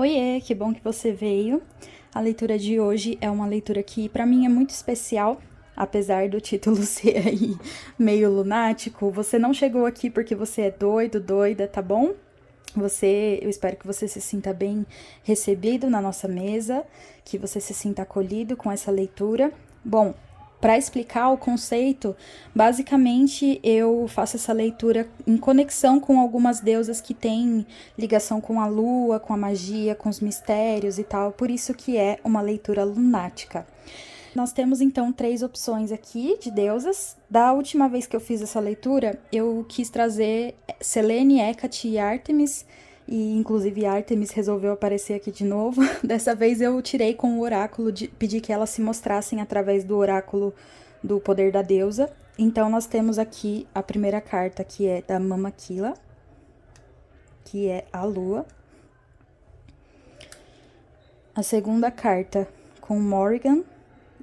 Oiê, que bom que você veio. A leitura de hoje é uma leitura que pra mim é muito especial, apesar do título ser aí meio lunático. Você não chegou aqui porque você é doido, doida, tá bom? Eu espero que você se sinta bem recebido na nossa mesa, que você se sinta acolhido com essa leitura. Bom, para explicar o conceito, basicamente eu faço essa leitura em conexão com algumas deusas que têm ligação com a lua, com a magia, com os mistérios e tal, por isso que é uma leitura lunática. Nós temos então 3 opções aqui de deusas. Da última vez que eu fiz essa leitura, eu quis trazer Selene, Hecate e Ártemis, e inclusive Ártemis resolveu aparecer aqui de novo. Dessa vez eu tirei com o oráculo, pedi que elas se mostrassem através do oráculo do poder da deusa. Então nós temos aqui a primeira carta, que é da Mama Kila, que é a lua. A segunda carta com Morrigan,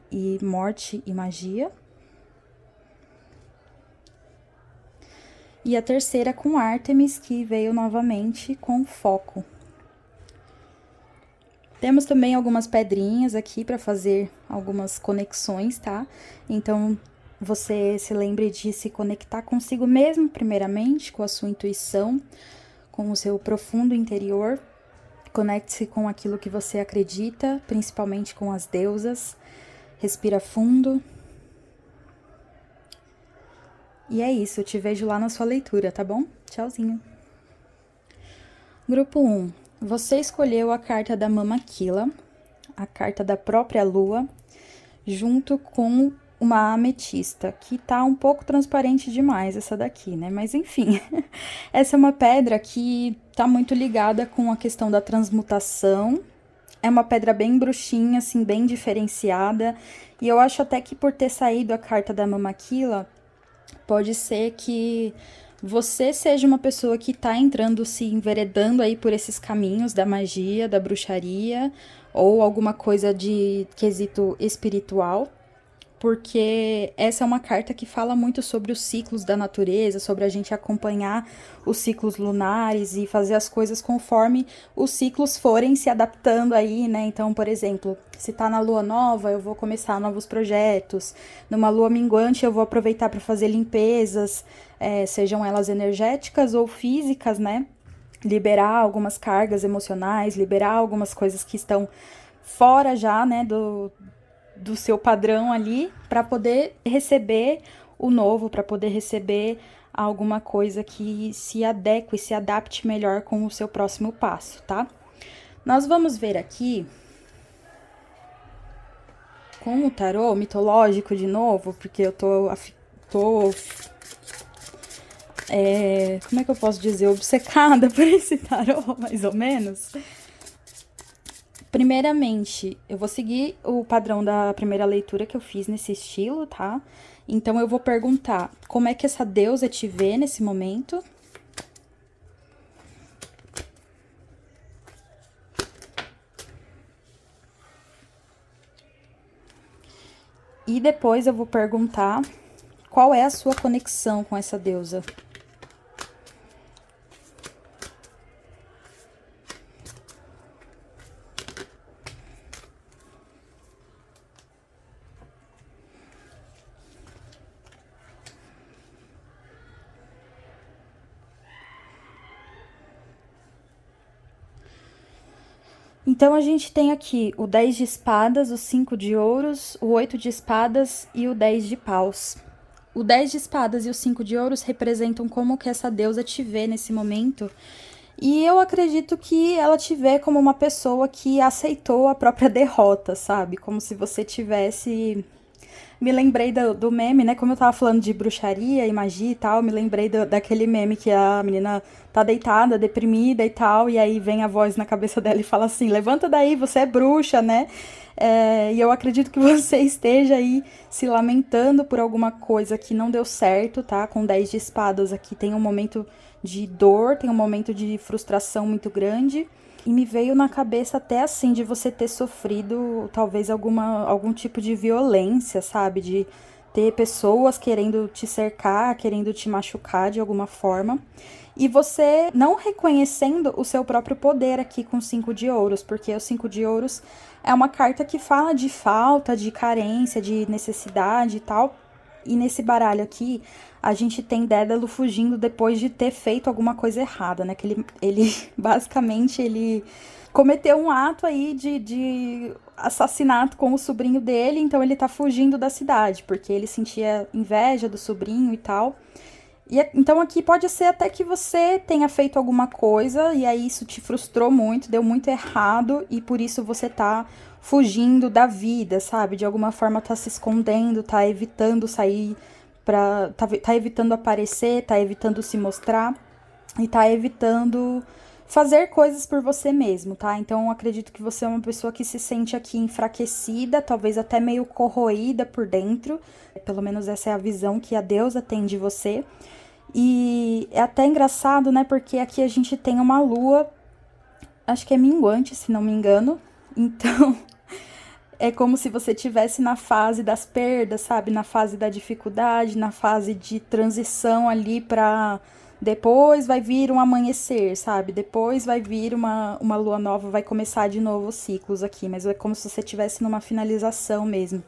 e morte e magia. E a terceira com Ártemis, que veio novamente com foco. Temos também algumas pedrinhas aqui para fazer algumas conexões, tá? Então, você se lembre de se conectar consigo mesmo, primeiramente, com a sua intuição, com o seu profundo interior. Conecte-se com aquilo que você acredita, principalmente com as deusas. Respira fundo. E é isso, eu te vejo lá na sua leitura, tá bom? Tchauzinho. Grupo 1. Você escolheu a carta da Mama Kila, a carta da própria lua, junto com uma ametista, que tá um pouco transparente demais essa daqui, né? Mas enfim, essa é uma pedra que tá muito ligada com a questão da transmutação. É uma pedra bem bruxinha, assim, bem diferenciada. E eu acho até que por ter saído a carta da Mama Kila, pode ser que você seja uma pessoa que tá entrando, se enveredando aí por esses caminhos da magia, da bruxaria, ou alguma coisa de quesito espiritual. Porque essa é uma carta que fala muito sobre os ciclos da natureza, sobre a gente acompanhar os ciclos lunares e fazer as coisas conforme os ciclos forem se adaptando aí, né? Então, por exemplo, se tá na lua nova, eu vou começar novos projetos. Numa lua minguante, eu vou aproveitar para fazer limpezas, sejam elas energéticas ou físicas, né? Liberar algumas cargas emocionais, liberar algumas coisas que estão fora já, né, do seu padrão ali, para poder receber o novo, para poder receber alguma coisa que se adeque, se adapte melhor com o seu próximo passo, tá? Nós vamos ver aqui com o tarô mitológico de novo, porque eu tô como é que eu posso dizer? Obcecada por esse tarô, mais ou menos. Primeiramente, eu vou seguir o padrão da primeira leitura que eu fiz nesse estilo, tá? Então, eu vou perguntar como é que essa deusa te vê nesse momento. E depois eu vou perguntar qual é a sua conexão com essa deusa. Então, a gente tem aqui o 10 de espadas, o 5 de ouros, o 8 de espadas e o 10 de paus. O 10 de espadas e o 5 de ouros representam como que essa deusa te vê nesse momento. E eu acredito que ela te vê como uma pessoa que aceitou a própria derrota, sabe? Como se você tivesse... Me lembrei do meme, né? Como eu tava falando de bruxaria e magia e tal, me lembrei daquele meme que a menina tá deitada, deprimida e tal, e aí vem a voz na cabeça dela e fala assim: levanta daí, você é bruxa, né? E eu acredito que você esteja aí se lamentando por alguma coisa que não deu certo, tá? Com 10 de espadas aqui tem um momento de dor, tem um momento de frustração muito grande. E me veio na cabeça até assim de você ter sofrido talvez algum tipo de violência, sabe? De ter pessoas querendo te cercar, querendo te machucar de alguma forma. E você não reconhecendo o seu próprio poder aqui com o 5 de ouros, porque o 5 de ouros é uma carta que fala de falta, de carência, de necessidade e tal. E nesse baralho aqui, a gente tem Dédalo fugindo depois de ter feito alguma coisa errada, né? Que ele basicamente, ele cometeu um ato aí de assassinato com o sobrinho dele, então ele tá fugindo da cidade, porque ele sentia inveja do sobrinho e tal. E, então aqui pode ser até que você tenha feito alguma coisa e aí isso te frustrou muito, deu muito errado e por isso você tá fugindo da vida, sabe? De alguma forma tá se escondendo, tá evitando sair tá evitando aparecer, tá evitando se mostrar e tá evitando fazer coisas por você mesmo, tá? Então eu acredito que você é uma pessoa que se sente aqui enfraquecida, talvez até meio corroída por dentro. Pelo menos essa é a visão que a deusa tem de você. E é até engraçado, né? Porque aqui a gente tem uma lua, acho que é minguante, se não me engano. Então, é como se você estivesse na fase das perdas, sabe? Na fase da dificuldade, na fase de transição ali pra depois vai vir um amanhecer, sabe? Depois vai vir uma lua nova, vai começar de novo os ciclos aqui. Mas é como se você estivesse numa finalização mesmo.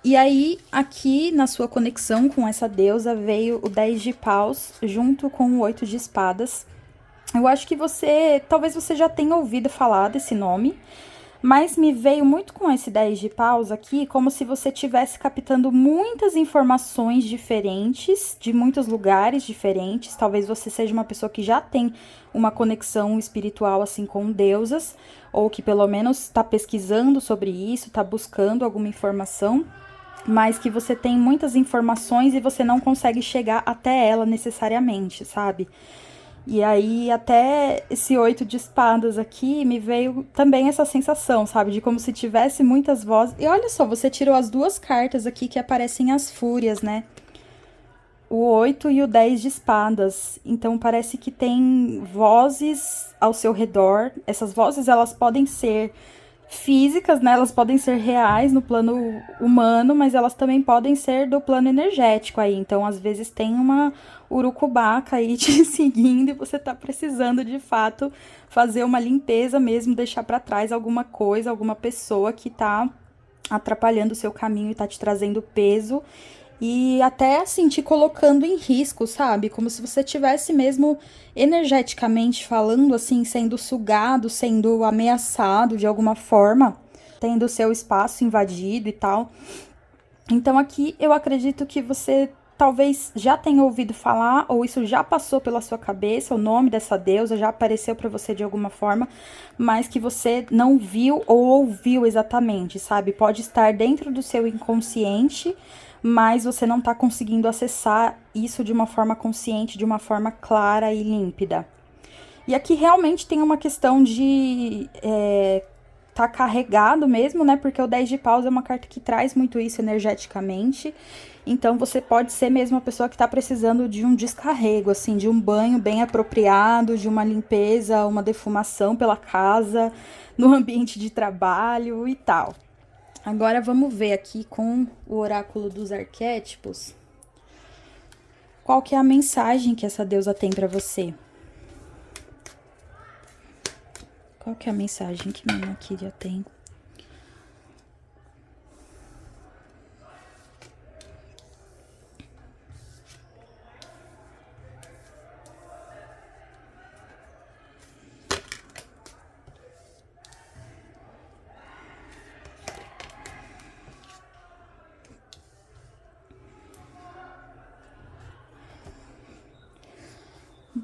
E aí, aqui na sua conexão com essa deusa, veio o 10 de paus junto com o 8 de espadas. Eu acho que talvez você já tenha ouvido falar desse nome, mas me veio muito com esse 10 de paus aqui, como se você estivesse captando muitas informações diferentes, de muitos lugares diferentes. Talvez você seja uma pessoa que já tem uma conexão espiritual, assim, com deusas, ou que pelo menos está pesquisando sobre isso, está buscando alguma informação, mas que você tem muitas informações e você não consegue chegar até ela necessariamente, sabe? E aí, até esse 8 de espadas aqui, me veio também essa sensação, sabe? De como se tivesse muitas vozes. E olha só, você tirou as duas cartas aqui que aparecem as fúrias, né? O 8 e o 10 de espadas. Então, parece que tem vozes ao seu redor. Essas vozes, elas podem ser físicas, né? Elas podem ser reais no plano humano, mas elas também podem ser do plano energético aí. Então, às vezes tem uma urucubaca aí te seguindo e você tá precisando de fato fazer uma limpeza mesmo, deixar para trás alguma coisa, alguma pessoa que tá atrapalhando o seu caminho e tá te trazendo peso e até assim te colocando em risco, sabe? Como se você tivesse mesmo energeticamente falando, assim, sendo sugado, sendo ameaçado de alguma forma, tendo o seu espaço invadido e tal. Então aqui eu acredito que você talvez já tenha ouvido falar, ou isso já passou pela sua cabeça, o nome dessa deusa já apareceu para você de alguma forma, mas que você não viu ou ouviu exatamente, sabe? Pode estar dentro do seu inconsciente, mas você não tá conseguindo acessar isso de uma forma consciente, de uma forma clara e límpida. E aqui realmente tem uma questão de tá carregado mesmo, né? Porque o 10 de paus é uma carta que traz muito isso energeticamente. Então você pode ser mesmo uma pessoa que tá precisando de um descarrego, assim, de um banho bem apropriado, de uma limpeza, uma defumação pela casa, no ambiente de trabalho e tal. Agora vamos ver aqui com o oráculo dos arquétipos qual que é a mensagem que essa deusa tem para você. Qual que é a mensagem que minha Valquíria tem?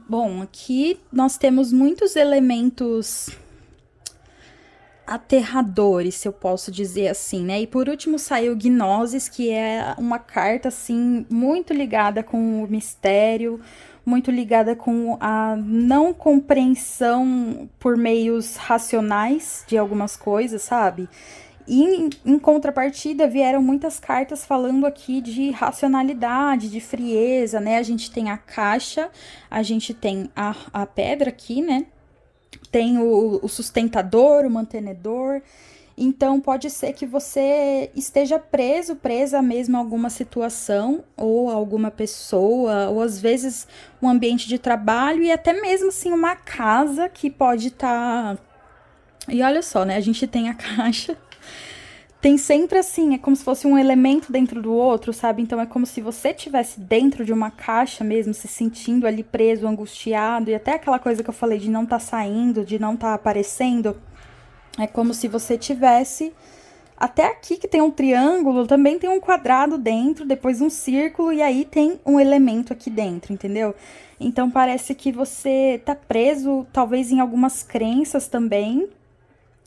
Bom, aqui nós temos muitos elementos aterradores, se eu posso dizer assim, né? E por último saiu Gnosis, que é uma carta, assim, muito ligada com o mistério, muito ligada com a não compreensão por meios racionais de algumas coisas, sabe? E em contrapartida vieram muitas cartas falando aqui de racionalidade, de frieza, né? A gente tem a caixa, a gente tem a pedra aqui, né? Tem o sustentador, o mantenedor. Então, pode ser que você esteja presa mesmo a alguma situação, ou a alguma pessoa, ou às vezes um ambiente de trabalho, e até mesmo, assim, uma casa que pode estar... E olha só, né? A gente tem a caixa, tem sempre assim, é como se fosse um elemento dentro do outro, sabe? Então é como se você estivesse dentro de uma caixa mesmo, se sentindo ali preso, angustiado, e até aquela coisa que eu falei de não estar saindo, de não estar aparecendo. É como se você tivesse até aqui que tem um triângulo, também tem um quadrado dentro, depois um círculo, e aí tem um elemento aqui dentro, entendeu? Então parece que você tá preso, talvez em algumas crenças também.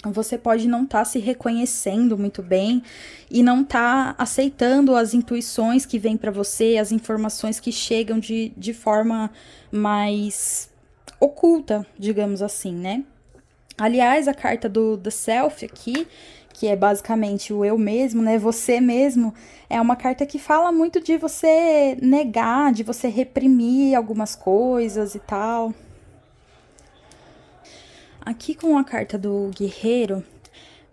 Você pode não estar se reconhecendo muito bem e não estar aceitando as intuições que vêm para você, as informações que chegam de forma mais oculta, digamos assim, né? Aliás, a carta do The Self aqui, que é basicamente o eu mesmo, né? Você mesmo, é uma carta que fala muito de você negar, de você reprimir algumas coisas e tal. Aqui com a carta do guerreiro,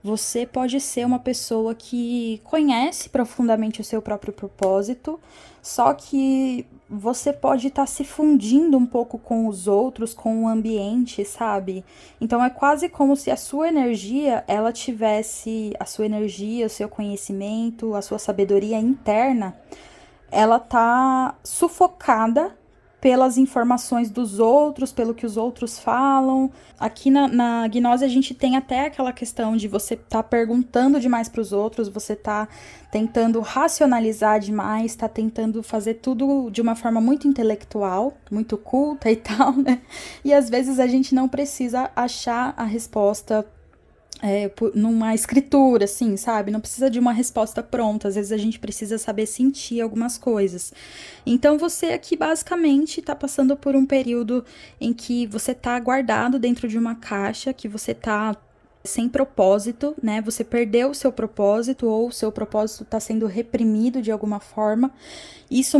você pode ser uma pessoa que conhece profundamente o seu próprio propósito, só que você pode estar se fundindo um pouco com os outros, com o ambiente, sabe? Então é quase como se a sua energia, ela tivesse a sua energia, o seu conhecimento, a sua sabedoria interna, ela tá sufocada pelas informações dos outros, pelo que os outros falam. Aqui na gnose a gente tem até aquela questão de você tá perguntando demais para os outros, você tá tentando racionalizar demais, tá tentando fazer tudo de uma forma muito intelectual, muito culta e tal, né? E às vezes a gente não precisa achar a resposta numa escritura, assim, sabe? Não precisa de uma resposta pronta. Às vezes a gente precisa saber sentir algumas coisas. Então você aqui basicamente tá passando por um período em que você tá guardado dentro de uma caixa, que você tá sem propósito, né? Você perdeu o seu propósito ou o seu propósito está sendo reprimido de alguma forma. Isso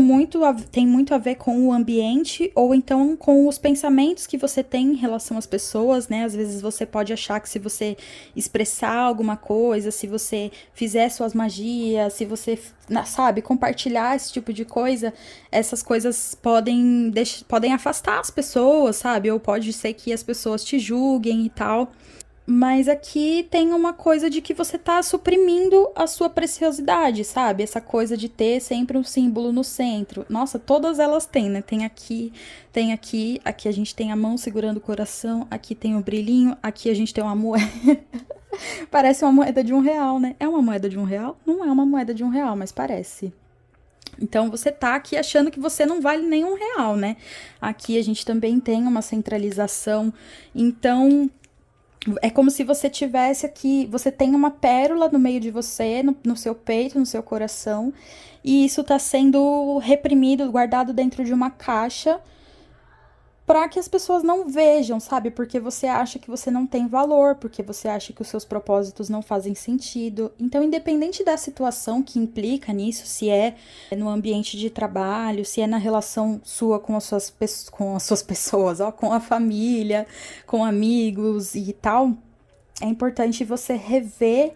tem muito a ver com o ambiente ou então com os pensamentos que você tem em relação às pessoas, né? Às vezes você pode achar que se você expressar alguma coisa, se você fizer suas magias, se você, sabe, compartilhar esse tipo de coisa, essas coisas podem afastar as pessoas, sabe? Ou pode ser que as pessoas te julguem e tal. Mas aqui tem uma coisa de que você tá suprimindo a sua preciosidade, sabe? Essa coisa de ter sempre um símbolo no centro. Nossa, todas elas têm, né? Tem aqui a gente tem a mão segurando o coração, aqui tem o brilhinho, aqui a gente tem uma moeda. Parece uma moeda de R$ 1, né? É uma moeda de R$ 1? Não é uma moeda de R$ 1, mas parece. Então você tá aqui achando que você não vale nem R$ 1, né? Aqui a gente também tem uma centralização. Então é como se você tivesse aqui, você tem uma pérola no meio de você, no seu peito, no seu coração, e isso tá sendo reprimido, guardado dentro de uma caixa para que as pessoas não vejam, sabe? Porque você acha que você não tem valor, porque você acha que os seus propósitos não fazem sentido. Então, independente da situação que implica nisso, se é no ambiente de trabalho, se é na relação sua com as suas pessoas, ó, com a família, com amigos e tal, é importante você rever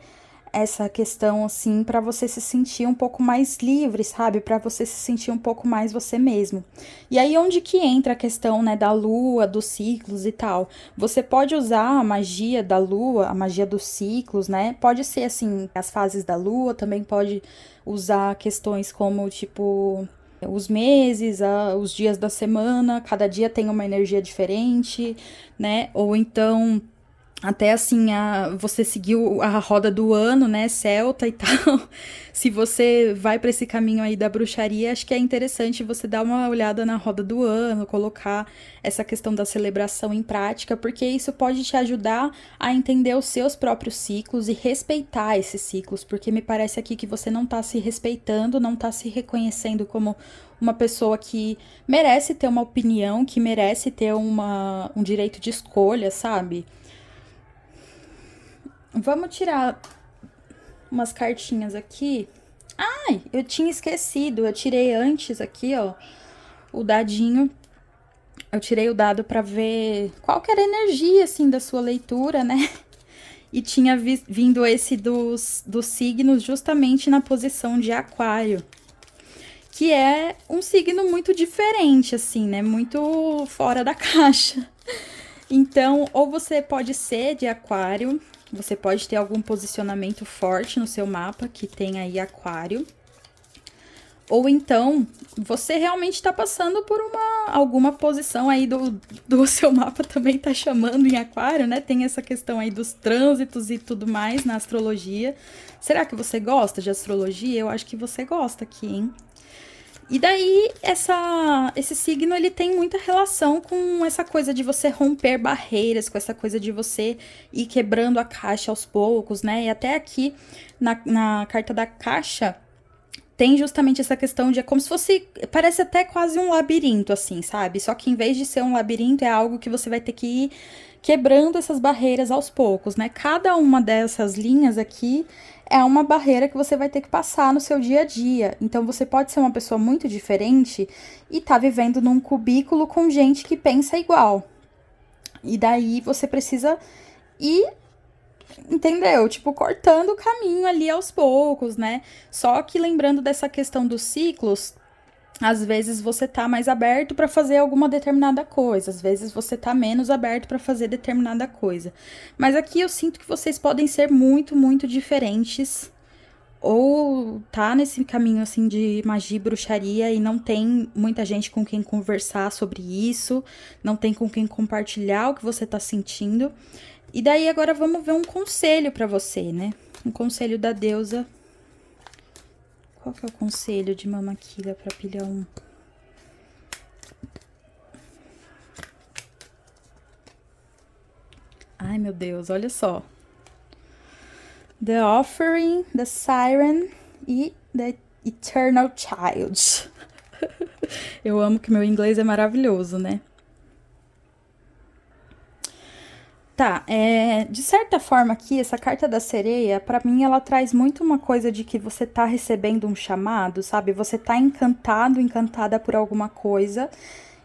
essa questão assim para você se sentir um pouco mais livre, sabe? Para você se sentir um pouco mais você mesmo. E aí onde que entra a questão, né, da lua, dos ciclos e tal? Você pode usar a magia da lua, a magia dos ciclos, né? Pode ser assim, as fases da lua, também pode usar questões como tipo os meses, os dias da semana, cada dia tem uma energia diferente, né? Ou então até assim, você seguiu a roda do ano, né, celta e tal. Se você vai para esse caminho aí da bruxaria, acho que é interessante você dar uma olhada na roda do ano, colocar essa questão da celebração em prática, porque isso pode te ajudar a entender os seus próprios ciclos e respeitar esses ciclos, porque me parece aqui que você não tá se respeitando, não tá se reconhecendo como uma pessoa que merece ter uma opinião, que merece ter um direito de escolha, sabe? Vamos tirar umas cartinhas aqui. Ai, eu tinha esquecido. Eu tirei antes aqui, ó, o dadinho. Eu tirei o dado pra ver qual que era a energia, assim, da sua leitura, né? e tinha vindo esse dos signos justamente na posição de Aquário, que é um signo muito diferente, assim, né? Muito fora da caixa. Então, ou você pode ser de Aquário, você pode ter algum posicionamento forte no seu mapa que tem aí Aquário. Ou então, você realmente está passando por alguma posição aí do seu mapa também tá chamando em Aquário, né? Tem essa questão aí dos trânsitos e tudo mais na astrologia. Será que você gosta de astrologia? Eu acho que você gosta aqui, hein? E daí, esse signo, ele tem muita relação com essa coisa de você romper barreiras, com essa coisa de você ir quebrando a caixa aos poucos, né? E até aqui, na carta da caixa, tem justamente essa questão de é como se fosse, parece até quase um labirinto, assim, sabe? Só que em vez de ser um labirinto, é algo que você vai ter que ir quebrando essas barreiras aos poucos, né? Cada uma dessas linhas aqui é uma barreira que você vai ter que passar no seu dia a dia. Então você pode ser uma pessoa muito diferente e tá vivendo num cubículo com gente que pensa igual. E daí você precisa ir, entendeu? Tipo, cortando o caminho ali aos poucos, né? Só que lembrando dessa questão dos ciclos, às vezes você tá mais aberto para fazer alguma determinada coisa, às vezes você tá menos aberto para fazer determinada coisa. Mas aqui eu sinto que vocês podem ser muito, muito diferentes, ou tá nesse caminho assim de magia e bruxaria e não tem muita gente com quem conversar sobre isso, não tem com quem compartilhar o que você tá sentindo. E daí agora vamos ver um conselho para você, né? Um conselho da deusa. Qual que é o conselho de Mama Kila para pilha 1? Ai, meu Deus, olha só. The Offering, The Siren e The Eternal Child. Eu amo que meu inglês é maravilhoso, né? Tá, de certa forma aqui, essa carta da sereia, pra mim, ela traz muito uma coisa de que você tá recebendo um chamado, sabe? Você tá encantado, encantada por alguma coisa,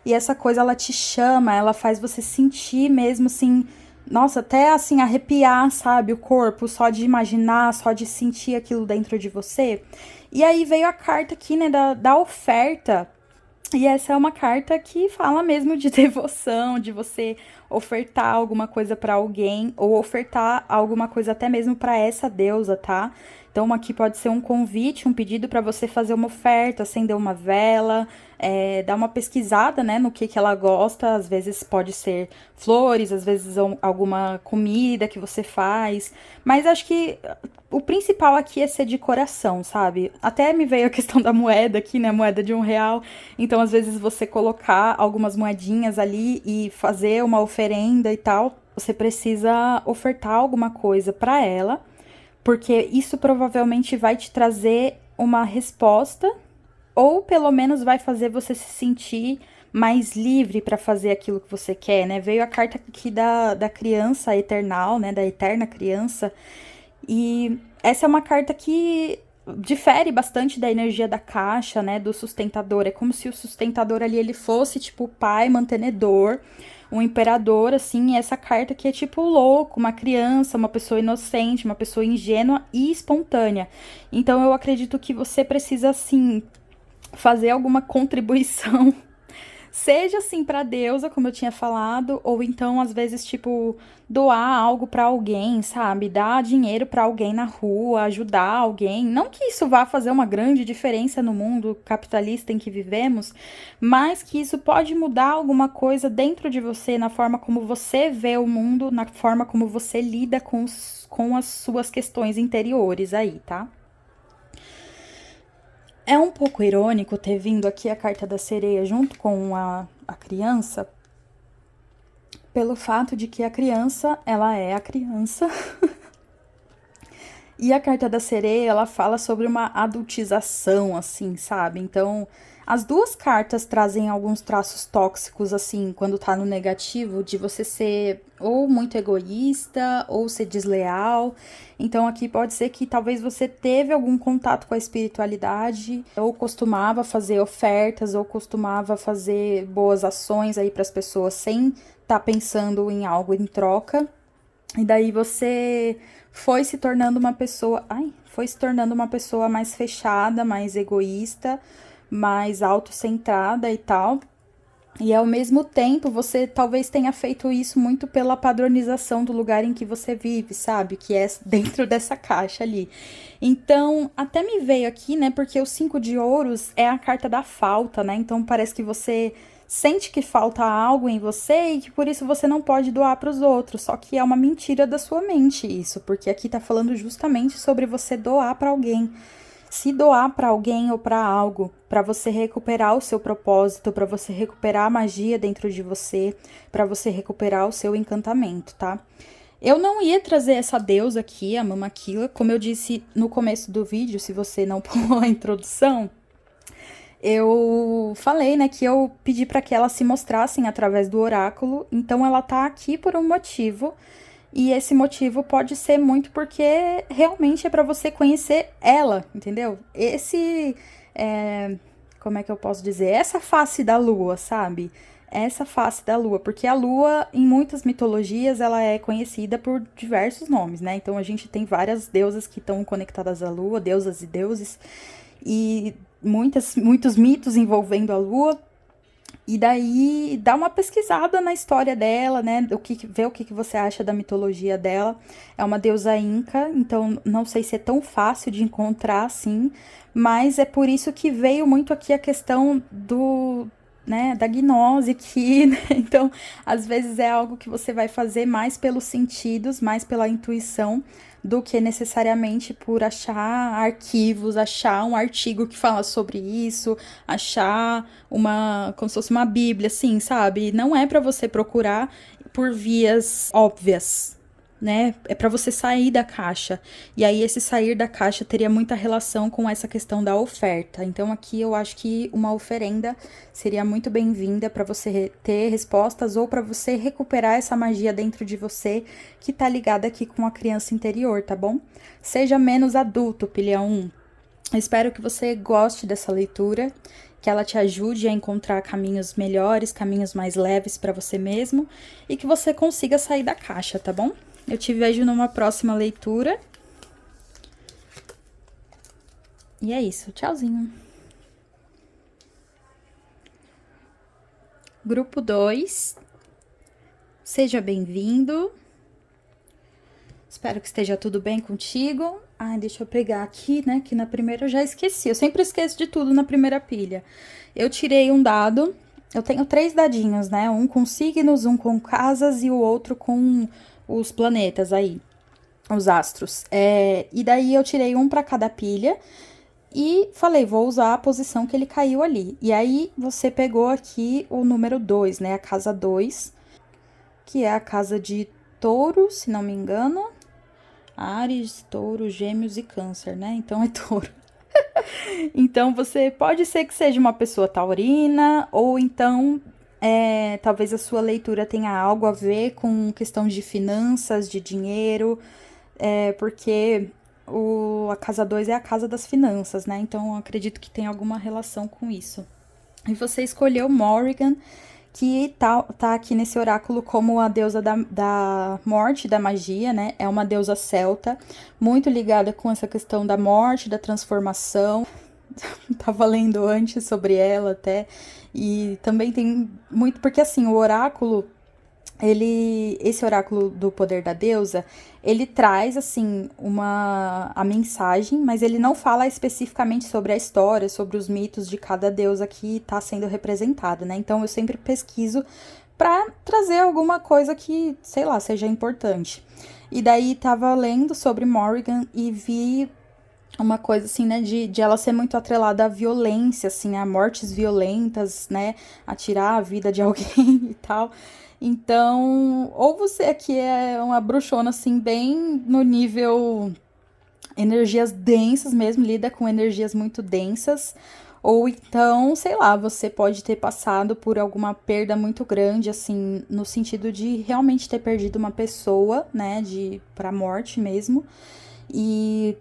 e essa coisa, ela te chama, ela faz você sentir mesmo, assim, nossa, até assim, arrepiar, sabe? O corpo, só de imaginar, só de sentir aquilo dentro de você. E aí veio a carta aqui, né, da oferta. E essa é uma carta que fala mesmo de devoção, de você ofertar alguma coisa para alguém ou ofertar alguma coisa até mesmo para essa deusa, tá? Então aqui pode ser um convite, um pedido para você fazer uma oferta, acender uma vela, dar uma pesquisada, né, no que ela gosta. Às vezes pode ser flores, às vezes alguma comida que você faz. Mas acho que o principal aqui é ser de coração, sabe? Até me veio a questão da moeda aqui, né? Moeda de R$ 1. Então, às vezes, você colocar algumas moedinhas ali e fazer uma oferenda e tal, você precisa ofertar alguma coisa para ela, porque isso provavelmente vai te trazer uma resposta, ou pelo menos vai fazer você se sentir mais livre para fazer aquilo que você quer, né? Veio a carta aqui da criança eternal, né? Da eterna criança. E essa é uma carta que difere bastante da energia da caixa, né, do sustentador. É como se o sustentador ali, ele fosse, tipo, o pai mantenedor, um imperador, assim, e essa carta que é tipo louco, uma criança, uma pessoa inocente, uma pessoa ingênua e espontânea. Então, eu acredito que você precisa, assim, fazer alguma contribuição. Seja assim pra deusa, como eu tinha falado, ou então às vezes tipo doar algo pra alguém, sabe? Dar dinheiro pra alguém na rua, ajudar alguém. Não que isso vá fazer uma grande diferença no mundo capitalista em que vivemos, mas que isso pode mudar alguma coisa dentro de você, na forma como você vê o mundo, na forma como você lida com as suas questões interiores aí, tá? É um pouco irônico ter vindo aqui a carta da sereia junto com a criança, pelo fato de que a criança, ela é a criança. E a carta da sereia, ela fala sobre uma adultização, assim, sabe? Então, as duas cartas trazem alguns traços tóxicos, assim, quando tá no negativo, de você ser ou muito egoísta, ou ser desleal. Então, aqui pode ser que talvez você teve algum contato com a espiritualidade, ou costumava fazer ofertas, ou costumava fazer boas ações aí para as pessoas sem estar pensando em algo em troca. E daí você foi se tornando uma pessoa, foi se tornando uma pessoa mais fechada, mais egoísta, mais autocentrada e tal. E ao mesmo tempo, você talvez tenha feito isso muito pela padronização do lugar em que você vive, sabe? Que é dentro dessa caixa ali. Então, até me veio aqui, né? Porque o 5 de ouros é a carta da falta, né? Então, parece que você sente que falta algo em você e que por isso você não pode doar para os outros. Só que é uma mentira da sua mente isso, porque aqui tá falando justamente sobre você doar para alguém. Se doar para alguém ou para algo, para você recuperar o seu propósito, para você recuperar a magia dentro de você, para você recuperar o seu encantamento, tá? Eu não ia trazer essa deusa aqui, a Mama Killa, como eu disse no começo do vídeo, se você não pulou a introdução, eu falei, né, que eu pedi para que elas se mostrassem através do oráculo, então ela tá aqui por um motivo. E esse motivo pode ser muito porque realmente é para você conhecer ela, entendeu? Como é que eu posso dizer? Essa face da lua, sabe? Essa face da lua, porque a lua, em muitas mitologias, ela é conhecida por diversos nomes, né? Então a gente tem várias deusas que estão conectadas à lua, deusas e deuses, e muitos mitos envolvendo a lua. E daí dá uma pesquisada na história dela, né? Vê o que você acha da mitologia dela. É uma deusa inca, então não sei se é tão fácil de encontrar assim, mas é por isso que veio muito aqui a questão da gnose aqui, né? Então, às vezes é algo que você vai fazer mais pelos sentidos, mais pela intuição, do que necessariamente por achar arquivos, achar um artigo que fala sobre isso, achar como se fosse uma bíblia, assim, sabe? Não é para você procurar por vias óbvias, né? É para você sair da caixa. E aí esse sair da caixa teria muita relação com essa questão da oferta. Então aqui eu acho que uma oferenda seria muito bem-vinda para você ter respostas ou para você recuperar essa magia dentro de você que tá ligada aqui com a criança interior, tá bom? Seja menos adulto, pilhão 1. Espero que você goste dessa leitura, que ela te ajude a encontrar caminhos melhores, caminhos mais leves para você mesmo e que você consiga sair da caixa, tá bom? Eu te vejo numa próxima leitura. E é isso, tchauzinho. Grupo 2, seja bem-vindo. Espero que esteja tudo bem contigo. Ai, deixa eu pegar aqui, né, que na primeira eu já esqueci. Eu sempre esqueço de tudo na primeira pilha. Eu tirei um dado, eu tenho 3 dadinhos, né, um com signos, um com casas e o outro com os planetas aí, os astros. E daí eu tirei um para cada pilha e falei, vou usar a posição que ele caiu ali. E aí você pegou aqui o número 2, né, a casa 2, que é a casa de Touro, se não me engano. Áries, Touro, Gêmeos e Câncer, né? Então é Touro. Então você pode ser que seja uma pessoa taurina, ou então talvez a sua leitura tenha algo a ver com questão de finanças, de dinheiro, porque a casa 2 é a casa das finanças, né? Então eu acredito que tem alguma relação com isso. E você escolheu Morrigan, que tá aqui nesse oráculo como a deusa da morte, da magia, né? É uma deusa celta, muito ligada com essa questão da morte, da transformação. Tava lendo antes sobre ela até. E também tem muito. Porque assim, o oráculo. Esse oráculo do poder da deusa, ele traz, assim, a mensagem, mas ele não fala especificamente sobre a história, sobre os mitos de cada deusa que está sendo representada, né? Então, eu sempre pesquiso para trazer alguma coisa que, sei lá, seja importante. E daí, tava lendo sobre Morrigan e vi uma coisa, assim, né, de ela ser muito atrelada à violência, assim, a mortes violentas, né, a tirar a vida de alguém e tal. Então, ou você aqui é uma bruxona, assim, bem no nível energias densas mesmo, lida com energias muito densas, ou então, sei lá, você pode ter passado por alguma perda muito grande, assim, no sentido de realmente ter perdido uma pessoa, né, pra morte mesmo, e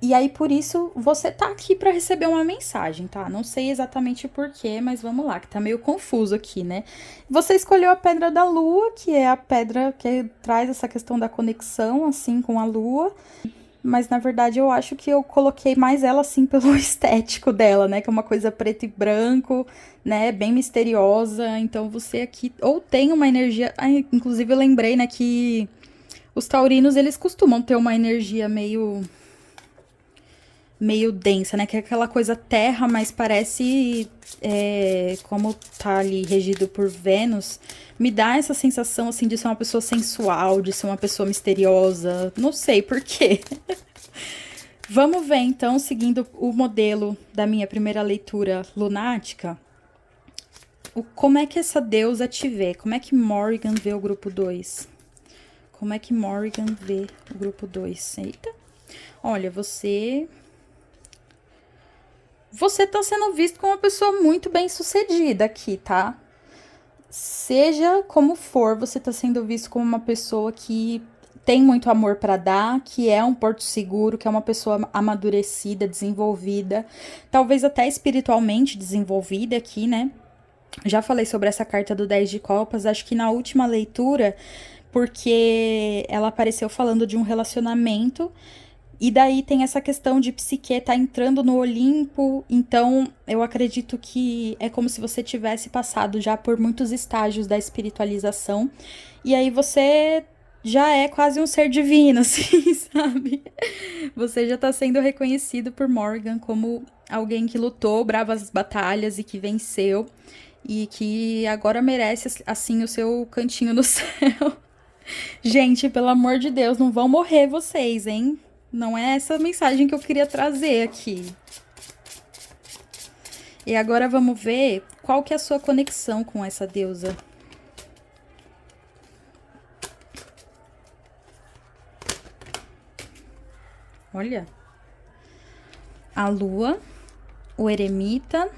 E aí, por isso, você tá aqui para receber uma mensagem, tá? Não sei exatamente por quê, mas vamos lá, que tá meio confuso aqui, né? Você escolheu a Pedra da Lua, que é a pedra que traz essa questão da conexão, assim, com a Lua. Mas, na verdade, eu acho que eu coloquei mais ela, assim, pelo estético dela, né? Que é uma coisa preto e branco, né? Bem misteriosa. Então, você aqui ou tem uma energia... Ah, inclusive, eu lembrei, né, que os taurinos, eles costumam ter uma energia meio densa, né? Que é aquela coisa terra, mas parece, como tá ali regido por Vênus, me dá essa sensação, assim, de ser uma pessoa sensual, de ser uma pessoa misteriosa. Não sei por quê. Vamos ver, então, seguindo o modelo da minha primeira leitura lunática, como é que essa deusa te vê? Como é que Morrigan vê o grupo 2? Como é que Morrigan vê o grupo 2? Eita. Olha, você tá sendo visto como uma pessoa muito bem sucedida aqui, tá? Seja como for, você tá sendo visto como uma pessoa que tem muito amor para dar, que é um porto seguro, que é uma pessoa amadurecida, desenvolvida, talvez até espiritualmente desenvolvida aqui, né? Já falei sobre essa carta do 10 de copas, acho que na última leitura, porque ela apareceu falando de um relacionamento. E daí tem essa questão de psique tá entrando no Olimpo, então eu acredito que é como se você tivesse passado já por muitos estágios da espiritualização, e aí você já é quase um ser divino, assim, sabe? Você já tá sendo reconhecido por Morgan como alguém que lutou bravas batalhas e que venceu, e que agora merece, assim, o seu cantinho no céu. Gente, pelo amor de Deus, não vão morrer vocês, hein? Não é essa a mensagem que eu queria trazer aqui. E agora vamos ver qual que é a sua conexão com essa deusa. Olha. A lua, o eremita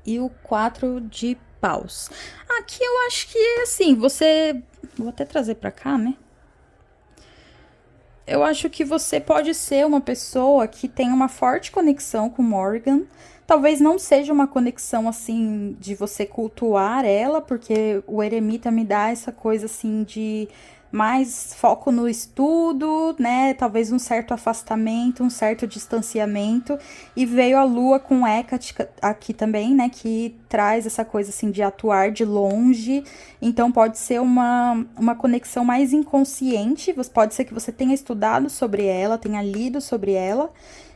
e o 4 de paus. Aqui eu acho que, assim, você... Vou até trazer pra cá, né? Eu acho que você pode ser uma pessoa que tem uma forte conexão com Morgan. Talvez não seja uma conexão assim de você cultuar ela, porque o eremita me dá essa coisa assim de mais foco no estudo, né? Talvez um certo afastamento, um certo distanciamento. E veio a lua com Hecate aqui também, né? Que traz essa coisa assim de atuar de longe. Então pode ser uma conexão mais inconsciente. Pode ser que você tenha estudado sobre ela, tenha lido sobre ela.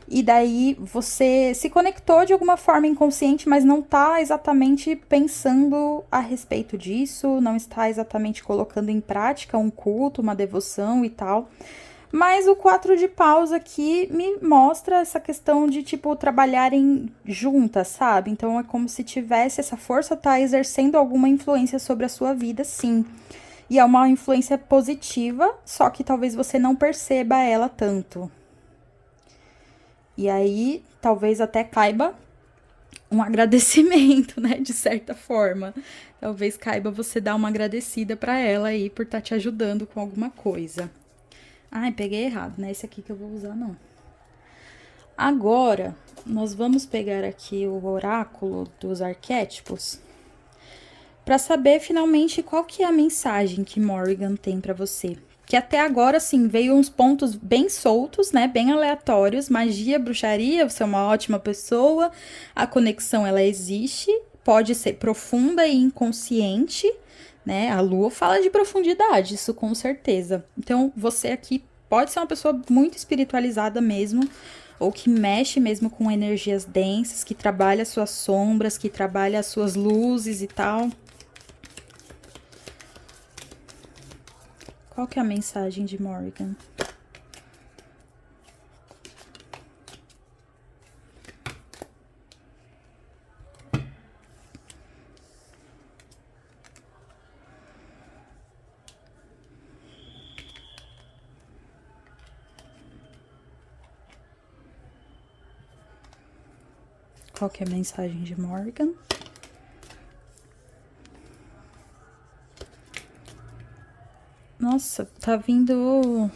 E daí você se conectou de alguma forma inconsciente, mas não está exatamente pensando a respeito disso, não está exatamente colocando em prática um culto, uma devoção e tal. Mas o 4 de paus aqui me mostra essa questão de, tipo, trabalharem juntas, sabe? Então é como se tivesse essa força tá exercendo alguma influência sobre a sua vida, sim. E é uma influência positiva, só que talvez você não perceba ela tanto. E aí, talvez até caiba um agradecimento, né, de certa forma. Talvez caiba você dar uma agradecida para ela aí por estar te ajudando com alguma coisa. Ai, peguei errado, né? Esse aqui que eu vou usar, não. Agora, nós vamos pegar aqui o oráculo dos arquétipos para saber finalmente qual que é a mensagem que Morrigan tem para você. Que até agora, assim, veio uns pontos bem soltos, né? Bem aleatórios. Magia, bruxaria, você é uma ótima pessoa. A conexão, ela existe. Pode ser profunda e inconsciente, né? A lua fala de profundidade, isso com certeza. Então, você aqui pode ser uma pessoa muito espiritualizada mesmo, ou que mexe mesmo com energias densas, que trabalha as suas sombras, que trabalha as suas luzes e tal. Qual que é a mensagem de Morrigan? Qual que é a mensagem de Morrigan? Nossa, tá vindo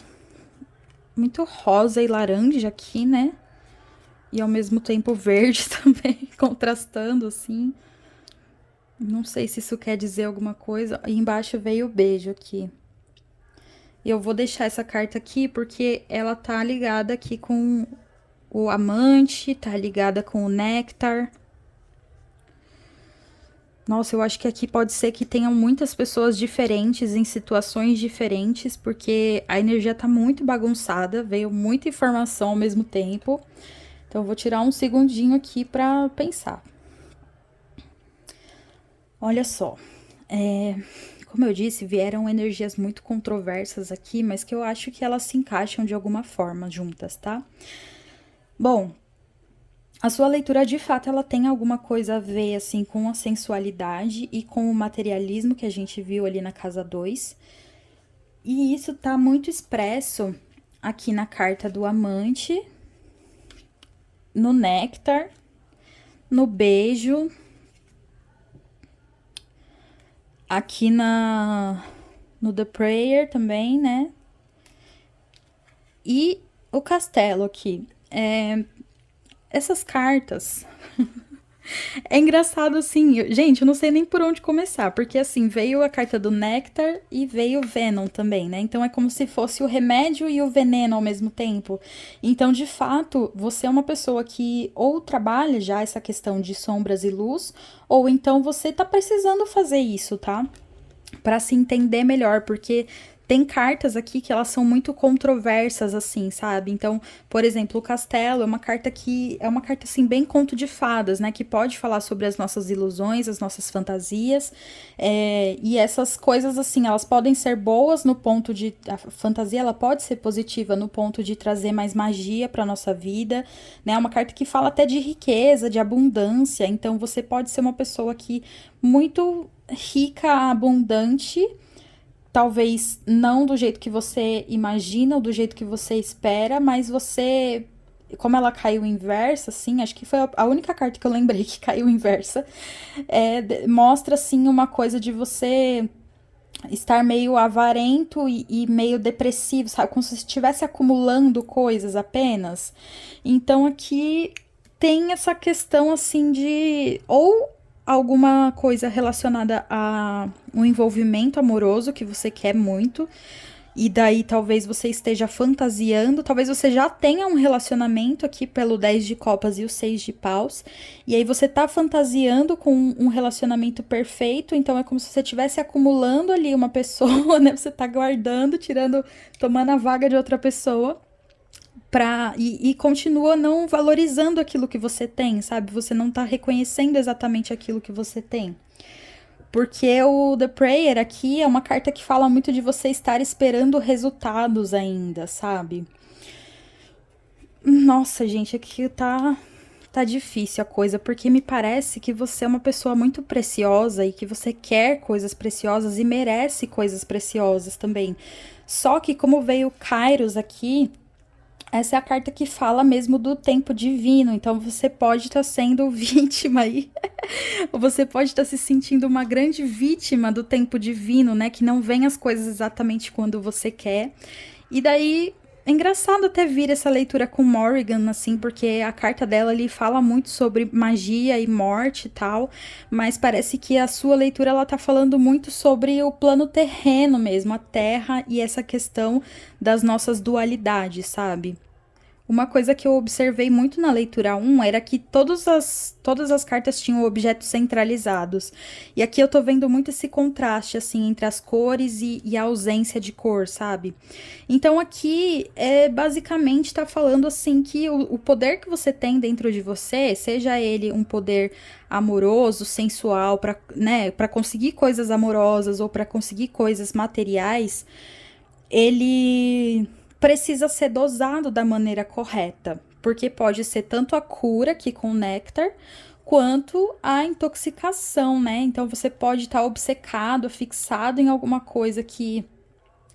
muito rosa e laranja aqui, né? E ao mesmo tempo verde também, contrastando assim. Não sei se isso quer dizer alguma coisa. E embaixo veio o beijo aqui. E eu vou deixar essa carta aqui porque ela tá ligada aqui com o amante, tá ligada com o néctar. Nossa, eu acho que aqui pode ser que tenham muitas pessoas diferentes em situações diferentes, porque a energia tá muito bagunçada, veio muita informação ao mesmo tempo. Então eu vou tirar um segundinho aqui pra pensar. Olha só, como eu disse, vieram energias muito controversas aqui, mas que eu acho que elas se encaixam de alguma forma juntas, tá? Bom, a sua leitura de fato ela tem alguma coisa a ver assim com a sensualidade e com o materialismo que a gente viu ali na casa 2. E isso tá muito expresso aqui na carta do amante, no néctar, no beijo, aqui no The Prayer também, né? E o castelo aqui. Essas cartas. É engraçado assim, gente, eu não sei nem por onde começar, porque assim, veio a carta do Néctar e veio o Venom também, né? Então é como se fosse o remédio e o veneno ao mesmo tempo. Então, de fato, você é uma pessoa que ou trabalha já essa questão de sombras e luz, ou então você tá precisando fazer isso, tá? Para se entender melhor, porque tem cartas aqui que elas são muito controversas, assim, sabe? Então, por exemplo, o castelo é uma carta assim bem conto de fadas, né? Que pode falar sobre as nossas ilusões, as nossas fantasias, e essas coisas assim, elas podem ser boas no ponto de a fantasia, ela pode ser positiva no ponto de trazer mais magia para nossa vida, né? É uma carta que fala até de riqueza, de abundância. Então, você pode ser uma pessoa que muito rica, abundante, talvez não do jeito que você imagina ou do jeito que você espera, mas você, como ela caiu inversa, assim, acho que foi a única carta que eu lembrei que caiu inversa, mostra, assim, uma coisa de você estar meio avarento e meio depressivo, sabe? Como se estivesse acumulando coisas apenas. Então aqui tem essa questão assim de ou alguma coisa relacionada a um envolvimento amoroso que você quer muito, e daí talvez você esteja fantasiando, talvez você já tenha um relacionamento aqui pelo 10 de copas e o 6 de paus, e aí você tá fantasiando com um relacionamento perfeito, então é como se você estivesse acumulando ali uma pessoa, né? Você tá guardando, tirando, tomando a vaga de outra pessoa. E continua não valorizando aquilo que você tem, sabe? Você não tá reconhecendo exatamente aquilo que você tem. Porque o The Prayer aqui é uma carta que fala muito de você estar esperando resultados ainda, sabe? Nossa, gente, aqui tá difícil a coisa, porque me parece que você é uma pessoa muito preciosa e que você quer coisas preciosas e merece coisas preciosas também. Só que como veio Kairos aqui, essa é a carta que fala mesmo do tempo divino, então você pode estar sendo vítima aí, ou você pode estar se sentindo uma grande vítima do tempo divino, né? Que não vem as coisas exatamente quando você quer. E daí é engraçado até vir essa leitura com Morrigan, assim, porque a carta dela ali fala muito sobre magia e morte e tal, mas parece que a sua leitura ela tá falando muito sobre o plano terreno mesmo, a terra e essa questão das nossas dualidades, sabe? Uma coisa que eu observei muito na leitura 1 era que todas as cartas tinham objetos centralizados. E aqui eu tô vendo muito esse contraste, assim, entre as cores e a ausência de cor, sabe? Então aqui, basicamente, tá falando, assim, que o poder que você tem dentro de você, seja ele um poder amoroso, sensual, para, né, para conseguir coisas amorosas ou para conseguir coisas materiais, ele precisa ser dosado da maneira correta, porque pode ser tanto a cura aqui com o néctar, quanto a intoxicação, né? Então você pode estar obcecado, fixado em alguma coisa que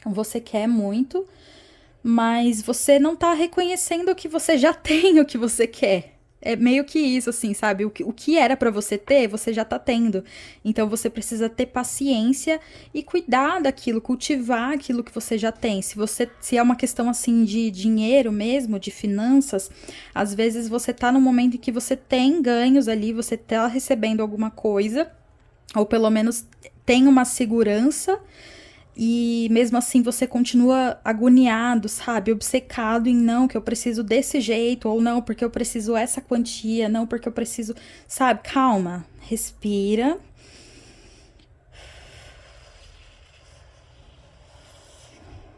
você quer muito, mas você não tá reconhecendo que você já tem o que você quer. É meio que isso, assim, sabe? O que era pra você ter, você já tá tendo. Então você precisa ter paciência e cuidar daquilo, cultivar aquilo que você já tem. Se é uma questão assim de dinheiro mesmo, de finanças, às vezes você tá no momento em que você tem ganhos ali, você tá recebendo alguma coisa, ou pelo menos tem uma segurança. E mesmo assim você continua agoniado, sabe? Obcecado em não, que eu preciso desse jeito, ou não, porque eu preciso essa quantia, não, porque eu preciso. Sabe? Calma, respira.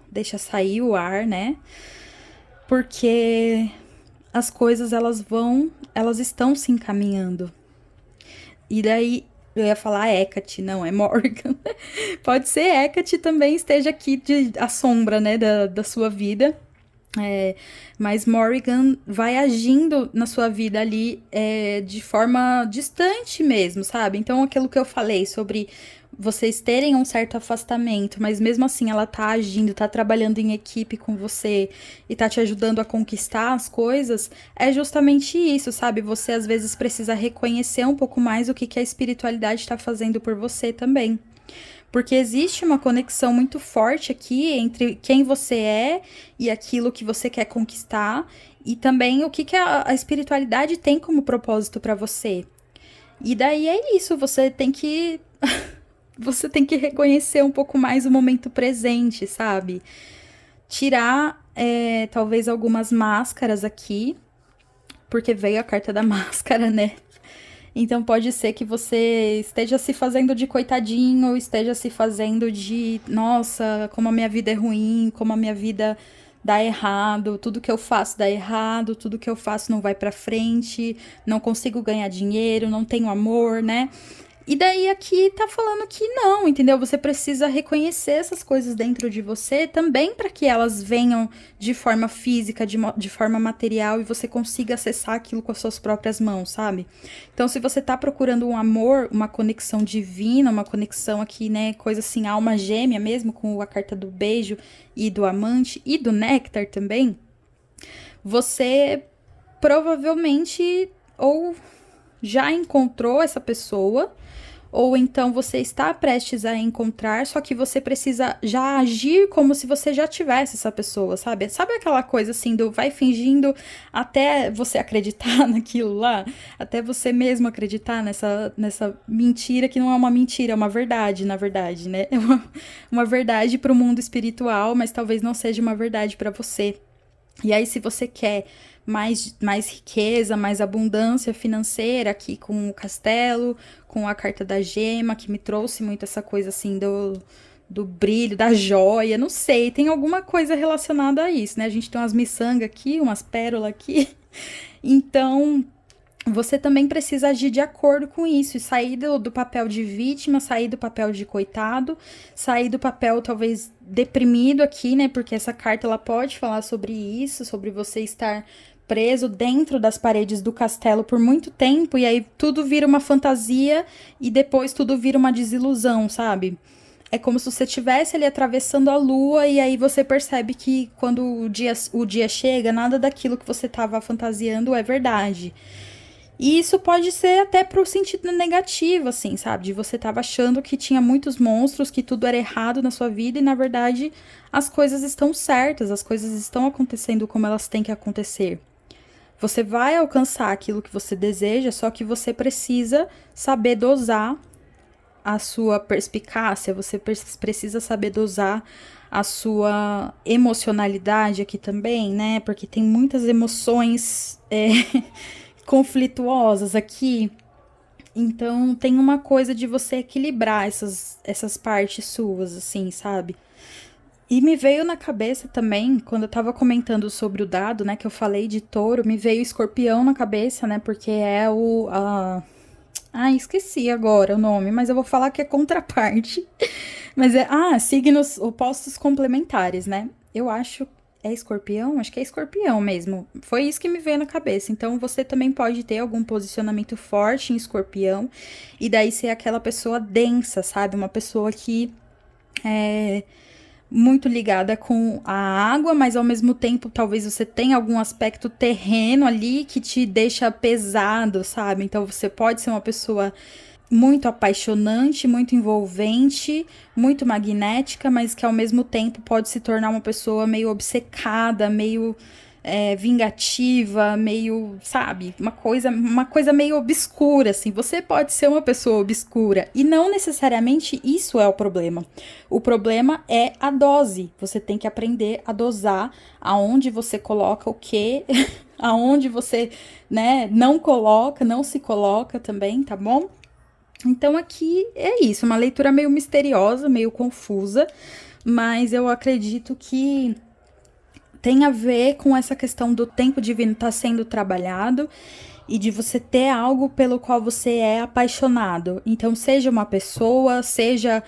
Deixa sair o ar, né? Porque as coisas elas estão se encaminhando. E daí eu ia falar Hecate, não, é Morgan. Pode ser Hecate também esteja aqui de a sombra, né, da sua vida. É, mas Morrigan vai agindo na sua vida ali de forma distante mesmo, sabe? Então, aquilo que eu falei sobre vocês terem um certo afastamento, mas mesmo assim ela tá agindo, tá trabalhando em equipe com você e tá te ajudando a conquistar as coisas, é justamente isso, sabe? Você às vezes precisa reconhecer um pouco mais o que, que a espiritualidade tá fazendo por você também. Porque existe uma conexão muito forte aqui entre quem você é e aquilo que você quer conquistar, e também o que, que a espiritualidade tem como propósito para você. E daí é isso, você tem que. Você tem que reconhecer um pouco mais o momento presente, sabe? Tirar, talvez, algumas máscaras aqui, porque veio a carta da máscara, né? Então pode ser que você esteja se fazendo de coitadinho, ou esteja se fazendo de, nossa, como a minha vida é ruim, como a minha vida dá errado, tudo que eu faço dá errado, tudo que eu faço não vai pra frente, não consigo ganhar dinheiro, não tenho amor, né? E daí aqui tá falando que não, entendeu? Você precisa reconhecer essas coisas dentro de você também para que elas venham de forma física, de forma material e você consiga acessar aquilo com as suas próprias mãos, sabe? Então, se você tá procurando um amor, uma conexão divina, uma conexão aqui, né, coisa assim, alma gêmea mesmo, com a carta do beijo e do amante e do néctar também, você provavelmente ou já encontrou essa pessoa, ou então você está prestes a encontrar, só que você precisa já agir como se você já tivesse essa pessoa, sabe? Sabe aquela coisa assim do vai fingindo até você acreditar naquilo lá? Até você mesmo acreditar nessa mentira que não é uma mentira, é uma verdade, na verdade, né? É uma verdade para o mundo espiritual, mas talvez não seja uma verdade para você. E aí, se você quer mais riqueza, mais abundância financeira, aqui com o castelo, com a carta da gema, que me trouxe muito essa coisa assim do brilho, da joia, não sei, tem alguma coisa relacionada a isso, né? A gente tem umas miçangas aqui, umas pérolas aqui. Então, você também precisa agir de acordo com isso e sair do papel de vítima, sair do papel de coitado, sair do papel talvez deprimido aqui, né? Porque essa carta ela pode falar sobre isso, sobre você estar preso dentro das paredes do castelo por muito tempo e aí tudo vira uma fantasia e depois tudo vira uma desilusão, sabe? É como se você estivesse ali atravessando a lua e aí você percebe que quando o dia chega, nada daquilo que você estava fantasiando é verdade. E isso pode ser até pro sentido negativo, assim, sabe? De você tava achando que tinha muitos monstros, que tudo era errado na sua vida, e na verdade as coisas estão certas, as coisas estão acontecendo como elas têm que acontecer. Você vai alcançar aquilo que você deseja, só que você precisa saber dosar a sua perspicácia, você precisa saber dosar a sua emocionalidade aqui também, né? Porque tem muitas emoções conflituosas aqui. Então tem uma coisa de você equilibrar essas partes suas, assim, sabe? E me veio na cabeça também, quando eu tava comentando sobre o dado, né, que eu falei de touro, me veio escorpião na cabeça, né, porque é esqueci agora o nome, mas eu vou falar que é contraparte. Mas signos opostos complementares, né? Eu acho é escorpião? Acho que é escorpião mesmo. Foi isso que me veio na cabeça. Então você também pode ter algum posicionamento forte em escorpião e daí ser aquela pessoa densa, sabe? Uma pessoa que muito ligada com a água, mas ao mesmo tempo talvez você tenha algum aspecto terreno ali que te deixa pesado, sabe? Então você pode ser uma pessoa muito apaixonante, muito envolvente, muito magnética, mas que ao mesmo tempo pode se tornar uma pessoa meio obcecada, meio vingativa, meio, sabe, uma coisa meio obscura, assim. Você pode ser uma pessoa obscura e não necessariamente isso é o problema. O problema é a dose. Você tem que aprender a dosar aonde você coloca o quê, aonde você, né, não se coloca também, tá bom? Então aqui é isso, uma leitura meio misteriosa, meio confusa, mas eu acredito que tem a ver com essa questão do tempo divino estar sendo trabalhado e de você ter algo pelo qual você é apaixonado. Então, seja uma pessoa, seja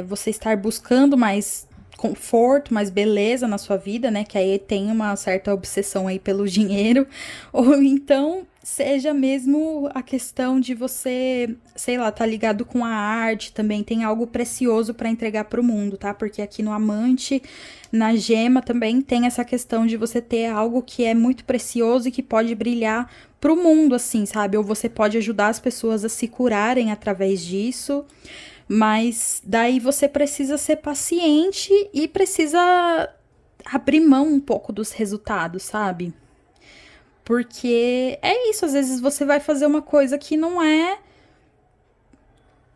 você estar buscando mais conforto, mais beleza na sua vida, né? Que aí tem uma certa obsessão aí pelo dinheiro. Ou então, seja mesmo a questão de você, sei lá, tá ligado com a arte também. Tem algo precioso para entregar para o mundo, tá? Porque aqui no Amante, na Gema também tem essa questão de você ter algo que é muito precioso e que pode brilhar pro mundo, assim, sabe? Ou você pode ajudar as pessoas a se curarem através disso, mas daí você precisa ser paciente e precisa abrir mão um pouco dos resultados, sabe? Porque é isso, às vezes você vai fazer uma coisa que não é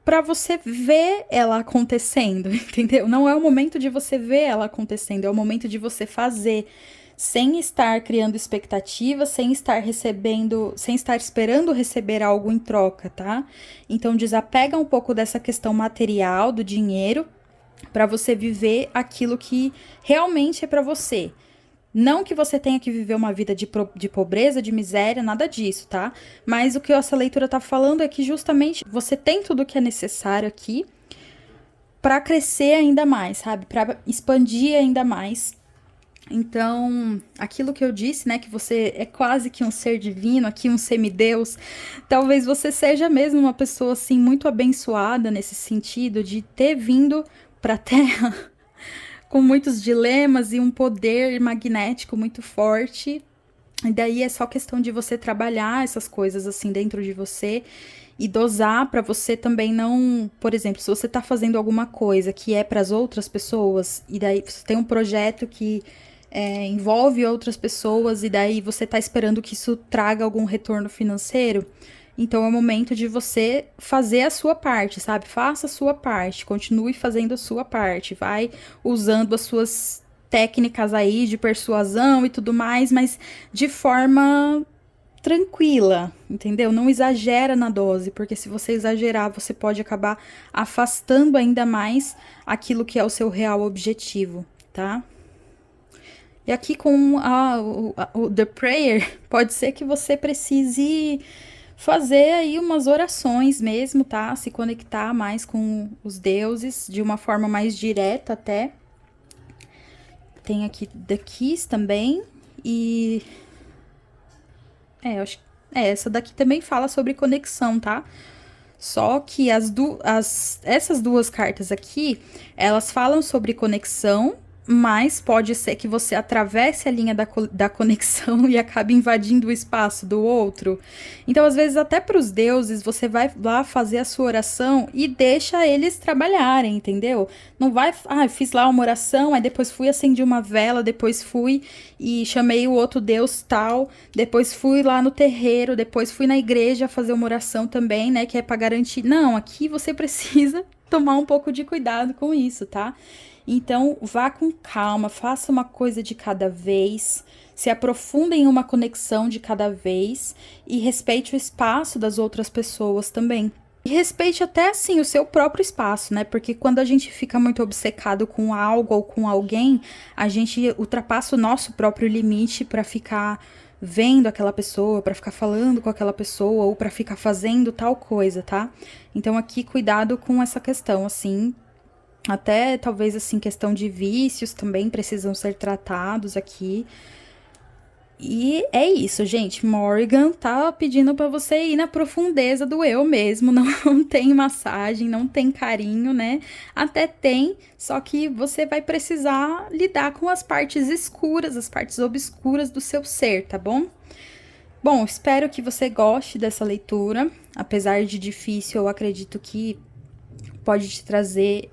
para você ver ela acontecendo, entendeu? Não é o momento de você ver ela acontecendo, é o momento de você fazer, sem estar criando expectativas, sem estar recebendo, sem estar esperando receber algo em troca, tá? Então desapega um pouco dessa questão material do dinheiro para você viver aquilo que realmente é para você. Não que você tenha que viver uma vida de pobreza, de miséria, nada disso, tá? Mas o que essa leitura tá falando é que justamente você tem tudo o que é necessário aqui para crescer ainda mais, sabe? Para expandir ainda mais. Então, aquilo que eu disse, né, que você é quase que um ser divino, aqui um semideus, talvez você seja mesmo uma pessoa assim muito abençoada nesse sentido de ter vindo para a Terra com muitos dilemas e um poder magnético muito forte. E daí é só questão de você trabalhar essas coisas assim dentro de você e dosar para você também não, por exemplo, se você tá fazendo alguma coisa que é para as outras pessoas e daí você tem um projeto que envolve outras pessoas e daí você tá esperando que isso traga algum retorno financeiro, então é o momento de você fazer a sua parte, sabe? Faça a sua parte, continue fazendo a sua parte, vai usando as suas técnicas aí de persuasão e tudo mais, mas de forma tranquila, entendeu? Não exagera na dose, porque se você exagerar, você pode acabar afastando ainda mais aquilo que é o seu real objetivo, tá? E aqui com o The Prayer, pode ser que você precise fazer aí umas orações mesmo, tá? Se conectar mais com os deuses de uma forma mais direta até. Tem aqui The Keys também. E eu acho essa daqui também fala sobre conexão, tá? Só que essas duas cartas aqui, elas falam sobre conexão, mas pode ser que você atravesse a linha da conexão e acabe invadindo o espaço do outro. Então, às vezes, até para os deuses, você vai lá fazer a sua oração e deixa eles trabalharem, entendeu? Não vai, fiz lá uma oração, aí depois fui, acendi uma vela, depois fui e chamei o outro deus tal, depois fui lá no terreiro, depois fui na igreja fazer uma oração também, né, que é para garantir. Não, aqui você precisa tomar um pouco de cuidado com isso, tá? Então, vá com calma, faça uma coisa de cada vez, se aprofunde em uma conexão de cada vez e respeite o espaço das outras pessoas também. E respeite até, assim, o seu próprio espaço, né? Porque quando a gente fica muito obcecado com algo ou com alguém, a gente ultrapassa o nosso próprio limite para ficar vendo aquela pessoa, para ficar falando com aquela pessoa ou para ficar fazendo tal coisa, tá? Então, aqui, cuidado com essa questão, assim. Até talvez assim questão de vícios também precisam ser tratados aqui. E é isso, gente. Morrigan tá pedindo pra você ir na profundeza do eu mesmo. Não tem massagem, não tem carinho, né? Até tem, só que você vai precisar lidar com as partes escuras, as partes obscuras do seu ser, tá bom? Bom, espero que você goste dessa leitura. Apesar de difícil, eu acredito que pode te trazer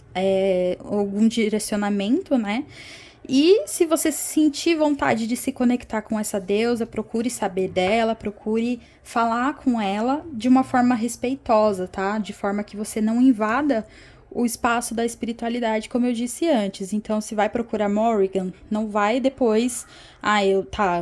algum direcionamento, né? E se você sentir vontade de se conectar com essa deusa, procure saber dela, procure falar com ela de uma forma respeitosa, tá? De forma que você não invada o espaço da espiritualidade, como eu disse antes. Então, se vai procurar Morrigan, não vai depois,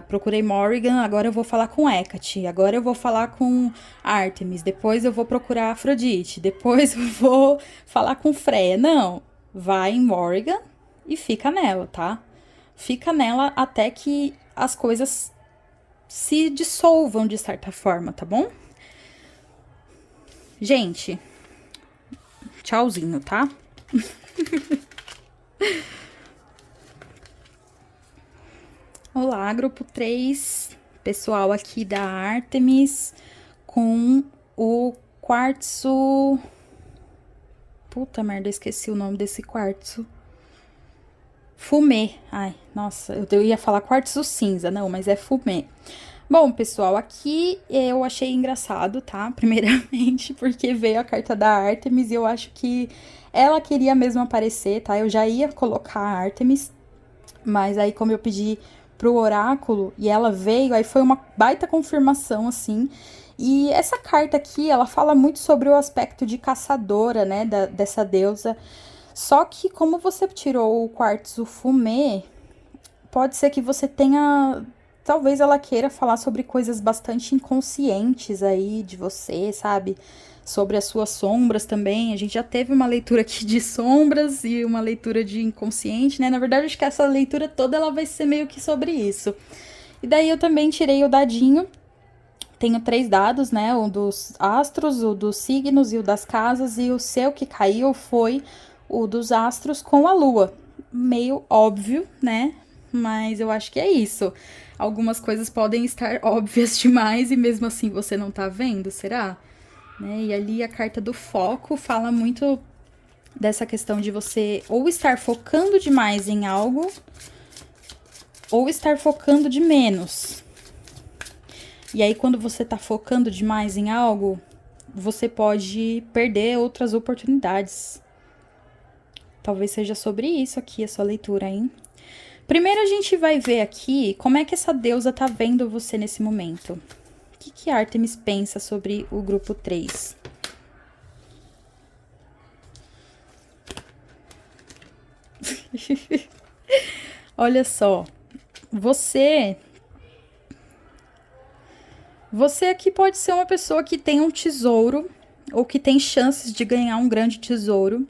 procurei Morrigan, agora eu vou falar com Hecate, agora eu vou falar com Artemis, depois eu vou procurar Afrodite, depois eu vou falar com Freya. Não, vai em Morrigan e fica nela, tá? Fica nela até que as coisas se dissolvam de certa forma, tá bom? Gente, tchauzinho, tá? Olá, grupo 3, pessoal aqui da Artemis com o quartzo. Puta merda, esqueci o nome desse quartzo. Fumê. Ai, nossa, eu ia falar quartzo cinza, não, mas é fumê. Bom, pessoal, aqui eu achei engraçado, tá? Primeiramente, porque veio a carta da Artemis e eu acho que ela queria mesmo aparecer, tá? Eu já ia colocar a Artemis, mas aí como eu pedi pro oráculo e ela veio, aí foi uma baita confirmação, assim. E essa carta aqui, ela fala muito sobre o aspecto de caçadora, né, dessa deusa. Só que como você tirou o quartzo fumê, pode ser que você tenha. Talvez ela queira falar sobre coisas bastante inconscientes aí de você, sabe? Sobre as suas sombras também. A gente já teve uma leitura aqui de sombras e uma leitura de inconsciente, né? Na verdade, acho que essa leitura toda ela vai ser meio que sobre isso. E daí eu também tirei o dadinho. Tenho 3 dados, né? O dos astros, o dos signos e o das casas. E o seu que caiu foi o dos astros com a lua. Meio óbvio, né? Mas eu acho que é isso. Algumas coisas podem estar óbvias demais e mesmo assim você não tá vendo, será? Né? E ali a carta do foco fala muito dessa questão de você ou estar focando demais em algo ou estar focando de menos. E aí, quando você tá focando demais em algo, você pode perder outras oportunidades. Talvez seja sobre isso aqui a sua leitura, hein? Primeiro a gente vai ver aqui como é que essa deusa tá vendo você nesse momento. O que Artemis pensa sobre o grupo 3? Olha só, você aqui pode ser uma pessoa que tem um tesouro ou que tem chances de ganhar um grande tesouro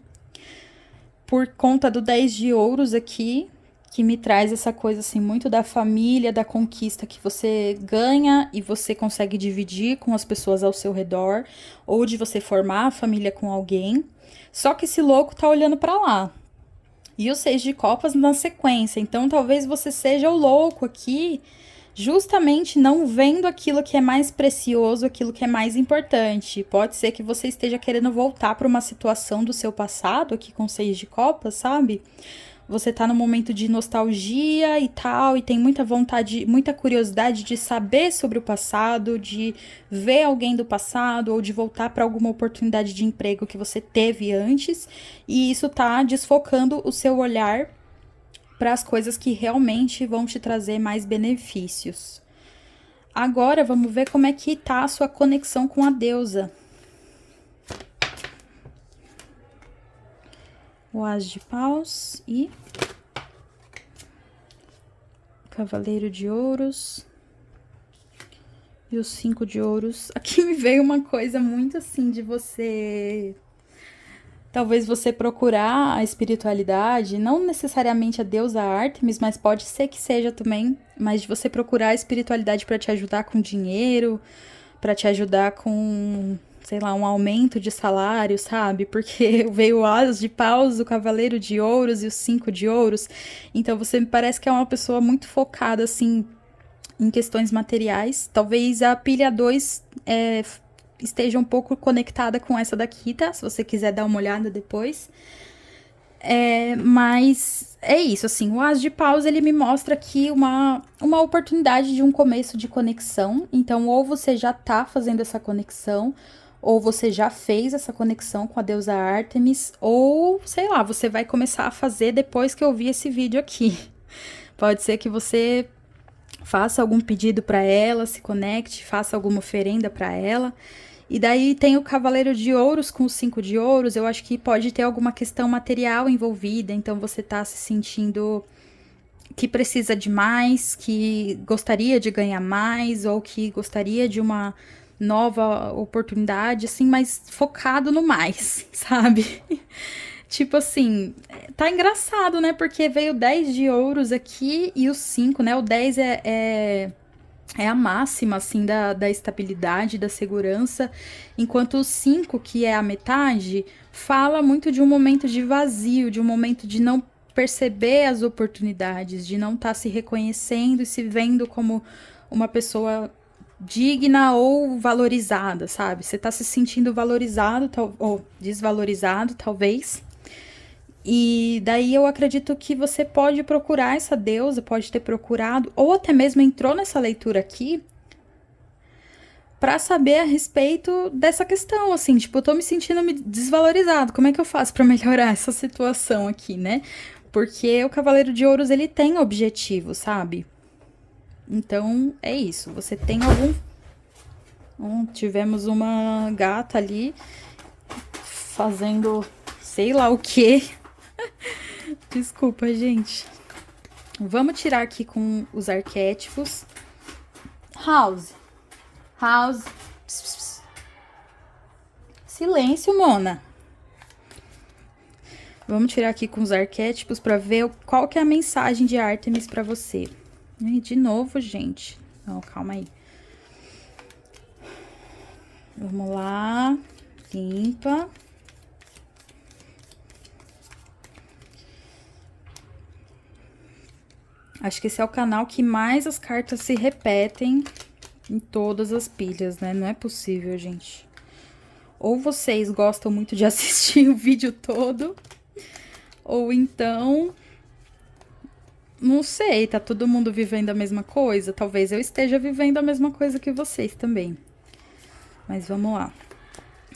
por conta do 10 de ouros aqui, que me traz essa coisa assim muito da família, da conquista que você ganha e você consegue dividir com as pessoas ao seu redor, ou de você formar a família com alguém. Só que esse louco tá olhando para lá. E o 6 de copas na sequência. Então talvez você seja o louco aqui, justamente não vendo aquilo que é mais precioso, aquilo que é mais importante. Pode ser que você esteja querendo voltar para uma situação do seu passado, aqui com 6 de copas, sabe? Você tá no momento de nostalgia e tal, e tem muita vontade, muita curiosidade de saber sobre o passado, de ver alguém do passado, ou de voltar para alguma oportunidade de emprego que você teve antes, e isso tá desfocando o seu olhar para as coisas que realmente vão te trazer mais benefícios. Agora vamos ver como é que tá a sua conexão com a deusa. O As de Paus e Cavaleiro de Ouros e os 5 de Ouros. Aqui me veio uma coisa muito assim de você... Talvez você procurar a espiritualidade, não necessariamente a deusa Artemis, mas pode ser que seja também, mas de você procurar a espiritualidade para te ajudar com dinheiro, para te ajudar com, sei lá, um aumento de salário, sabe? Porque veio o As de Paus, o Cavaleiro de Ouros e os 5 de Ouros. Então você me parece que é uma pessoa muito focada, assim, em questões materiais. Talvez a pilha 2 esteja um pouco conectada com essa daqui, tá? Se você quiser dar uma olhada depois. Mas é isso, assim, o As de Paus, ele me mostra aqui uma oportunidade de um começo de conexão. Então, ou você já tá fazendo essa conexão, ou você já fez essa conexão com a deusa Ártemis, ou, sei lá, você vai começar a fazer depois que eu vi esse vídeo aqui. Pode ser que você faça algum pedido para ela, se conecte, faça alguma oferenda para ela. E daí tem o Cavaleiro de Ouros com os 5 de Ouros. Eu acho que pode ter alguma questão material envolvida. Então você tá se sentindo que precisa de mais, que gostaria de ganhar mais, ou que gostaria de uma nova oportunidade, assim, mas focado no mais, sabe? Tipo assim, tá engraçado, né? Porque veio 10 de ouros aqui e os 5, né? O 10 é a máxima, assim, da estabilidade, da segurança, enquanto o 5, que é a metade, fala muito de um momento de vazio, de um momento de não perceber as oportunidades, de não estar se reconhecendo e se vendo como uma pessoa digna ou valorizada, sabe? Você tá se sentindo valorizado ou desvalorizado, talvez. E daí eu acredito que você pode procurar essa deusa, pode ter procurado, ou até mesmo entrou nessa leitura aqui para saber a respeito dessa questão, assim, tipo, eu tô me sentindo desvalorizado, como é que eu faço para melhorar essa situação aqui, né? Porque o Cavaleiro de Ouros, ele tem objetivo, sabe? Então, é isso, você tem algum... tivemos uma gata ali fazendo sei lá o quê. Desculpa, gente. Vamos tirar aqui com os arquétipos. House. House. Pss, pss, pss. Silêncio, Mona. Vamos tirar aqui com os arquétipos para ver qual que é a mensagem de Ártemis para você. E de novo, gente. Não, calma aí. Vamos lá. Limpa. Acho que esse é o canal que mais as cartas se repetem em todas as pilhas, né? Não é possível, gente. Ou vocês gostam muito de assistir o vídeo todo, ou então... não sei, tá todo mundo vivendo a mesma coisa? Talvez eu esteja vivendo a mesma coisa que vocês também. Mas vamos lá.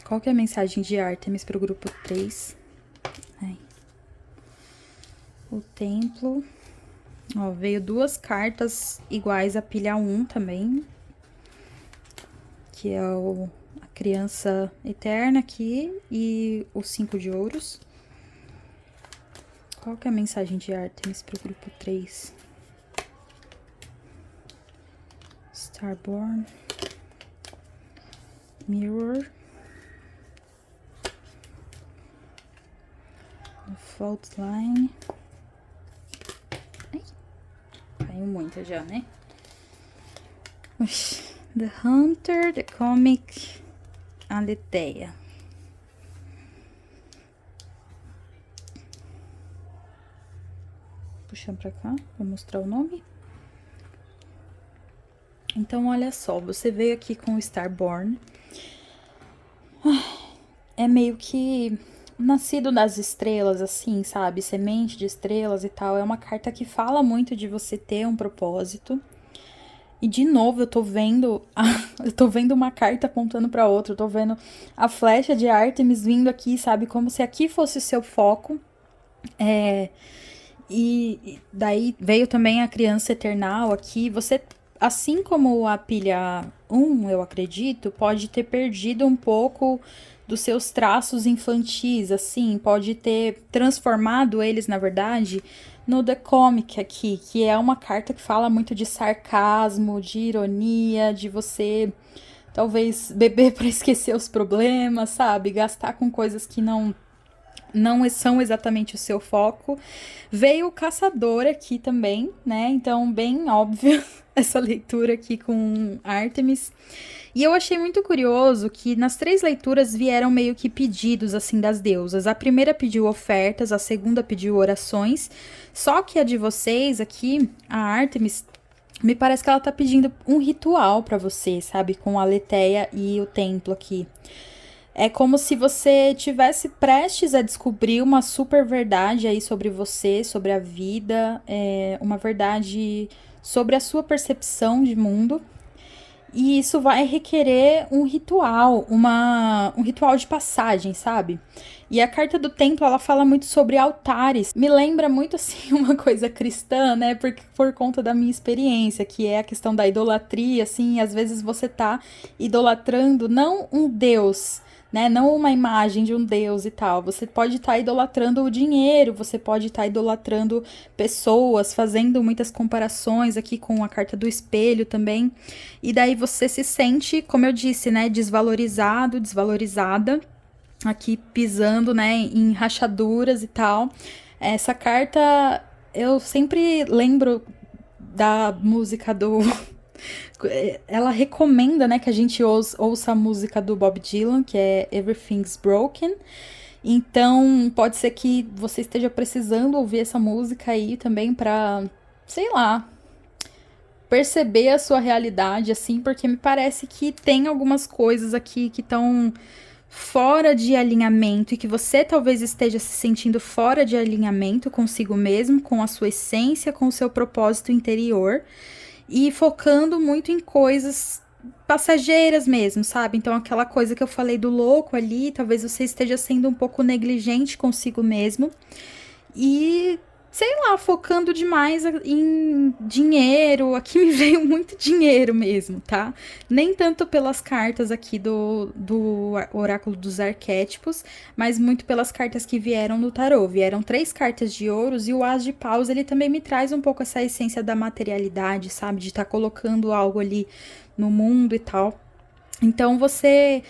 Qual que é a mensagem de Ártemis pro grupo 3? Ai. O Templo... ó, veio 2 cartas iguais à pilha 1 também. Que é a Criança Eterna aqui e o 5 de Ouros. Qual que é a mensagem de Ártemis pro grupo 3? Starborn. Mirror. Fault Line. Caiu muita já, né? The Hunter, The Comic, Aletheia. Puxando pra cá, pra mostrar o nome. Então, olha só, você veio aqui com o Starborn. É meio que nascido das estrelas, assim, sabe? Semente de estrelas e tal. É uma carta que fala muito de você ter um propósito. E de novo, eu tô vendo uma carta apontando pra outra. Eu tô vendo a flecha de Ártemis vindo aqui, sabe? Como se aqui fosse o seu foco. E daí veio também a Criança Eternal aqui. Você, assim como a pilha 1, eu acredito, pode ter perdido um pouco dos seus traços infantis, assim. Pode ter transformado eles, na verdade, no The Comic aqui, que é uma carta que fala muito de sarcasmo, de ironia, de você talvez beber para esquecer os problemas, sabe? Gastar com coisas que não são exatamente o seu foco. Veio o Caçador aqui também, né? Então, bem óbvio essa leitura aqui com Ártemis. E eu achei muito curioso que nas 3 leituras vieram meio que pedidos, assim, das deusas. A primeira pediu ofertas, a segunda pediu orações. Só que a de vocês aqui, a Ártemis, Me parece que ela tá pedindo um ritual pra você, sabe? Com a Aletheia e o templo aqui. É como se você tivesse prestes a descobrir uma super verdade aí sobre você, sobre a vida, uma verdade sobre a sua percepção de mundo. E isso vai requerer um ritual, um ritual de passagem, sabe? E a carta do templo, ela fala muito sobre altares. Me lembra muito, assim, uma coisa cristã, né? Por conta da minha experiência, que é a questão da idolatria, assim. Às vezes você tá idolatrando não um deus, né? Não uma imagem de um deus e tal. Você pode estar idolatrando o dinheiro, você pode estar idolatrando pessoas, fazendo muitas comparações aqui com a carta do espelho também. E daí você se sente, como eu disse, né, desvalorizado, desvalorizada, aqui pisando, né, em rachaduras e tal. Essa carta eu sempre lembro da música do ela recomenda, né, que a gente ouça a música do Bob Dylan, que é Everything's Broken. Então, pode ser que você esteja precisando ouvir essa música aí também pra, sei lá, perceber a sua realidade, assim, porque me parece que tem algumas coisas aqui que estão fora de alinhamento e que você talvez esteja se sentindo fora de alinhamento consigo mesmo, com a sua essência, com o seu propósito interior e focando muito em coisas passageiras mesmo, sabe? Então aquela coisa que eu falei do louco ali, talvez você esteja sendo um pouco negligente consigo mesmo e sei lá, focando demais em dinheiro. Aqui me veio muito dinheiro mesmo, tá? Nem tanto pelas cartas aqui do Oráculo dos Arquétipos, mas muito pelas cartas que vieram no tarô. Vieram 3 cartas de ouros e o As de Paus, ele também me traz um pouco essa essência da materialidade, sabe? De estar colocando algo ali no mundo e tal. Então você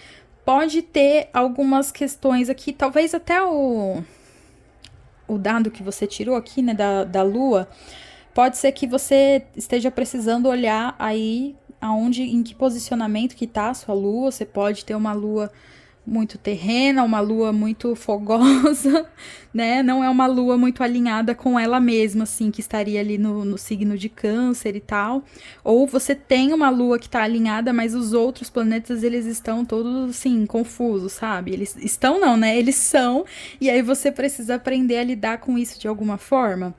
pode ter algumas questões aqui, talvez até o dado que você tirou aqui, né, da Lua, pode ser que você esteja precisando olhar aí aonde, em que posicionamento que tá a sua Lua. Você pode ter uma Lua muito terrena, uma lua muito fogosa, né? Não é uma lua muito alinhada com ela mesma, assim, que estaria ali no signo de Câncer e tal. Ou você tem uma lua que tá alinhada, mas os outros planetas, eles estão todos, assim, confusos, sabe? Eles estão não, né? Eles são, e aí você precisa aprender a lidar com isso de alguma forma.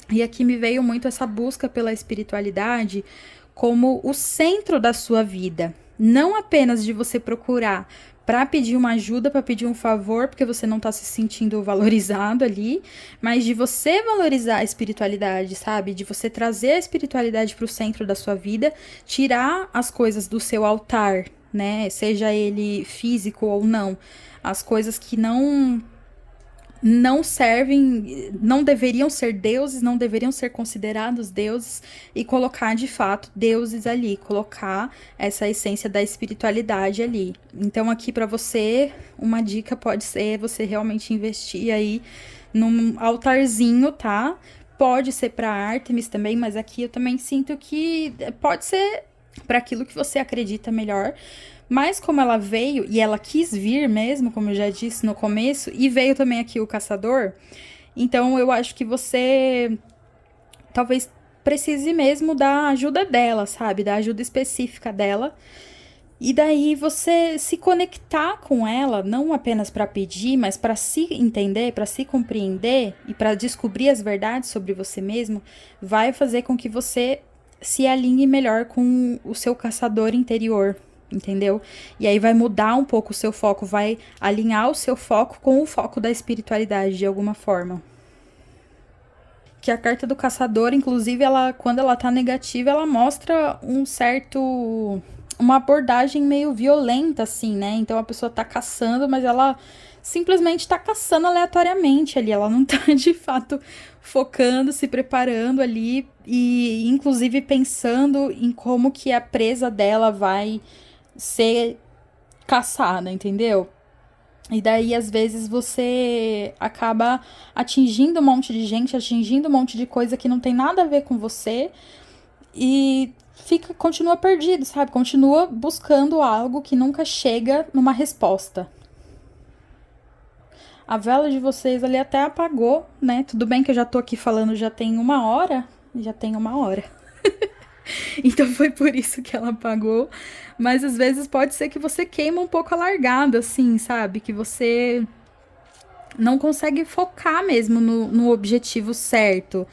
E aqui me veio muito essa busca pela espiritualidade como o centro da sua vida. Não apenas de você procurar para pedir uma ajuda, para pedir um favor, porque você não tá se sentindo valorizado ali, mas de você valorizar a espiritualidade, sabe? De você trazer a espiritualidade para o centro da sua vida, tirar as coisas do seu altar, né? Seja ele físico ou não. As coisas que não servem, não deveriam ser deuses, não deveriam ser considerados deuses, e colocar de fato deuses ali, colocar essa essência da espiritualidade ali. Então aqui para você, uma dica pode ser você realmente investir aí num altarzinho, tá? Pode ser para Ártemis também, mas aqui eu também sinto que pode ser para aquilo que você acredita melhor. Mas como ela veio, e ela quis vir mesmo, como eu já disse no começo, e veio também aqui o caçador, então eu acho que você talvez precise mesmo da ajuda dela, sabe? Da ajuda específica dela. E daí você se conectar com ela, não apenas para pedir, mas para se entender, para se compreender e para descobrir as verdades sobre você mesmo, vai fazer com que você se alinhe melhor com o seu caçador interior, entendeu? E aí vai mudar um pouco o seu foco, vai alinhar o seu foco com o foco da espiritualidade de alguma forma. Que a carta do caçador, inclusive, ela, quando ela tá negativa, ela mostra uma abordagem meio violenta, assim, né? Então a pessoa tá caçando, mas ela simplesmente tá caçando aleatoriamente ali. Ela não tá, de fato, focando, se preparando ali e, inclusive, pensando em como que a presa dela vai ser caçada, entendeu? E daí, às vezes, você acaba atingindo um monte de gente, atingindo um monte de coisa que não tem nada a ver com você e continua perdido, sabe? Continua buscando algo que nunca chega numa resposta. A vela de vocês ali até apagou, né? Tudo bem que eu já tô aqui falando já tem 1 hora. Já tem 1 hora. Então foi por isso que ela apagou. Mas às vezes pode ser que você queima um pouco a largada, assim, sabe? Que você não consegue focar mesmo no objetivo certo.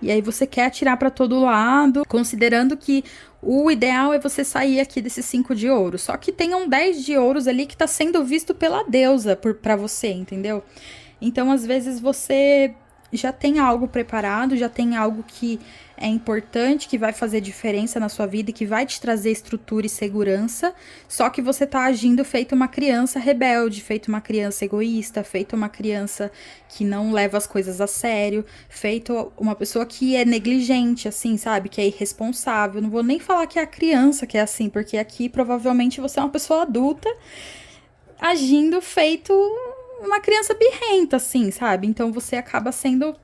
E aí você quer atirar para todo lado, considerando que o ideal é você sair aqui desses 5 de ouro. Só que tem um 10 de ouros ali que tá sendo visto pela deusa para você, entendeu? Então, às vezes, você já tem algo preparado, já tem algo que é importante, que vai fazer diferença na sua vida e que vai te trazer estrutura e segurança, só que você tá agindo feito uma criança rebelde, feito uma criança egoísta, feito uma criança que não leva as coisas a sério, feito uma pessoa que é negligente, assim, sabe? Que é irresponsável. Não vou nem falar que é a criança que é assim, porque aqui provavelmente você é uma pessoa adulta agindo feito uma criança birrenta, assim, sabe? Então você acaba sendo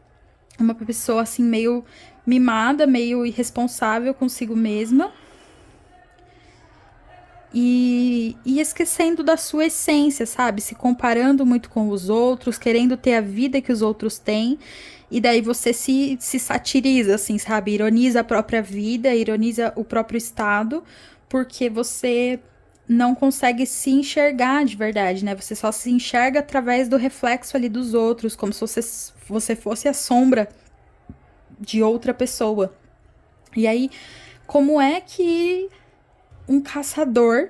uma pessoa, assim, meio mimada, meio irresponsável consigo mesma. E esquecendo da sua essência, sabe? Se comparando muito com os outros, querendo ter a vida que os outros têm. E daí você se satiriza, assim, sabe? Ironiza a própria vida, ironiza o próprio estado, porque você não consegue se enxergar de verdade, né? Você só se enxerga através do reflexo ali dos outros, como se você fosse a sombra de outra pessoa. E aí, como é que um caçador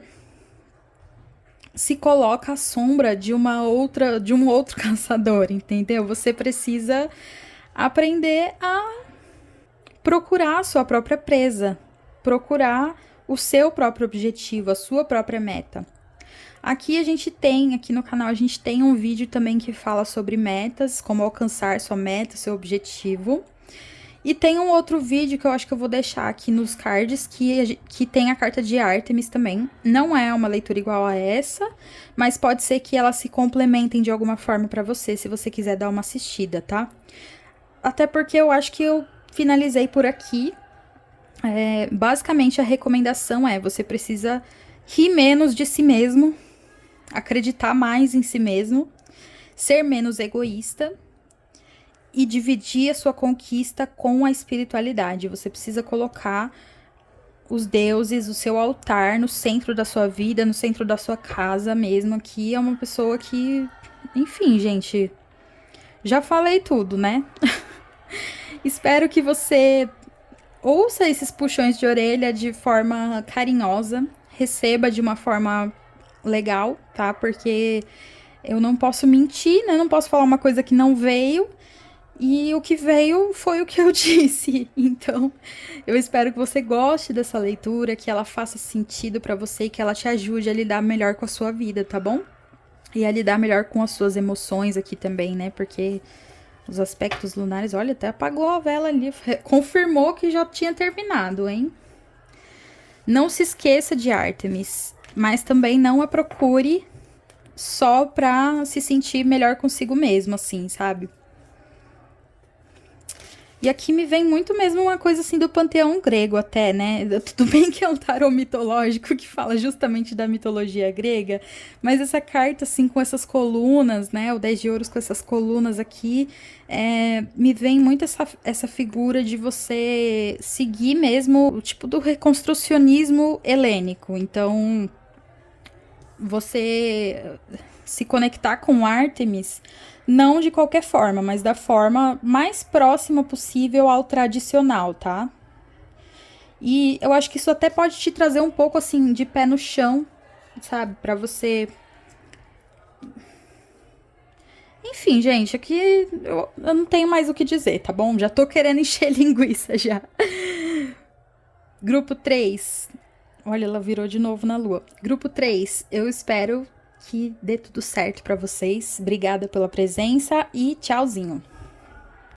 se coloca à sombra de um outro caçador, entendeu? Você precisa aprender a procurar a sua própria presa, procurar o seu próprio objetivo, a sua própria meta. Aqui no canal, a gente tem um vídeo também que fala sobre metas, como alcançar sua meta, seu objetivo. E tem um outro vídeo que eu acho que eu vou deixar aqui nos cards, que tem a carta de Ártemis também. Não é uma leitura igual a essa, mas pode ser que elas se complementem de alguma forma pra você, se você quiser dar uma assistida, tá? Até porque eu acho que eu finalizei por aqui. Basicamente, a recomendação é: você precisa rir menos de si mesmo, acreditar mais em si mesmo, ser menos egoísta e dividir a sua conquista com a espiritualidade. Você precisa colocar os deuses, o seu altar no centro da sua vida, no centro da sua casa mesmo. Aqui é uma pessoa que, enfim, gente, já falei tudo, né? Espero que você ouça esses puxões de orelha de forma carinhosa, receba de uma forma legal, tá? Porque eu não posso mentir, né? Não posso falar uma coisa que não veio. E o que veio foi o que eu disse. Então, eu espero que você goste dessa leitura, que ela faça sentido pra você e que ela te ajude a lidar melhor com a sua vida, tá bom? E a lidar melhor com as suas emoções aqui também, né? Porque os aspectos lunares, olha, até apagou a vela ali, confirmou que já tinha terminado, hein? Não se esqueça de Ártemis, mas também não a procure só pra se sentir melhor consigo mesmo, assim, sabe? E aqui me vem muito mesmo uma coisa assim do panteão grego até, né? Tudo bem que é um tarô mitológico que fala justamente da mitologia grega, mas essa carta assim com essas colunas, né? O 10 de ouros com essas colunas aqui, me vem muito essa figura de você seguir mesmo o tipo do reconstrucionismo helênico. Então, você se conectar com Ártemis, não de qualquer forma, mas da forma mais próxima possível ao tradicional, tá? E eu acho que isso até pode te trazer um pouco, assim, de pé no chão, sabe? Pra você... Enfim, gente, aqui eu não tenho mais o que dizer, tá bom? Já tô querendo encher linguiça já. Grupo 3. Olha, ela virou de novo na lua. Grupo 3, eu espero que dê tudo certo pra vocês. Obrigada pela presença e tchauzinho.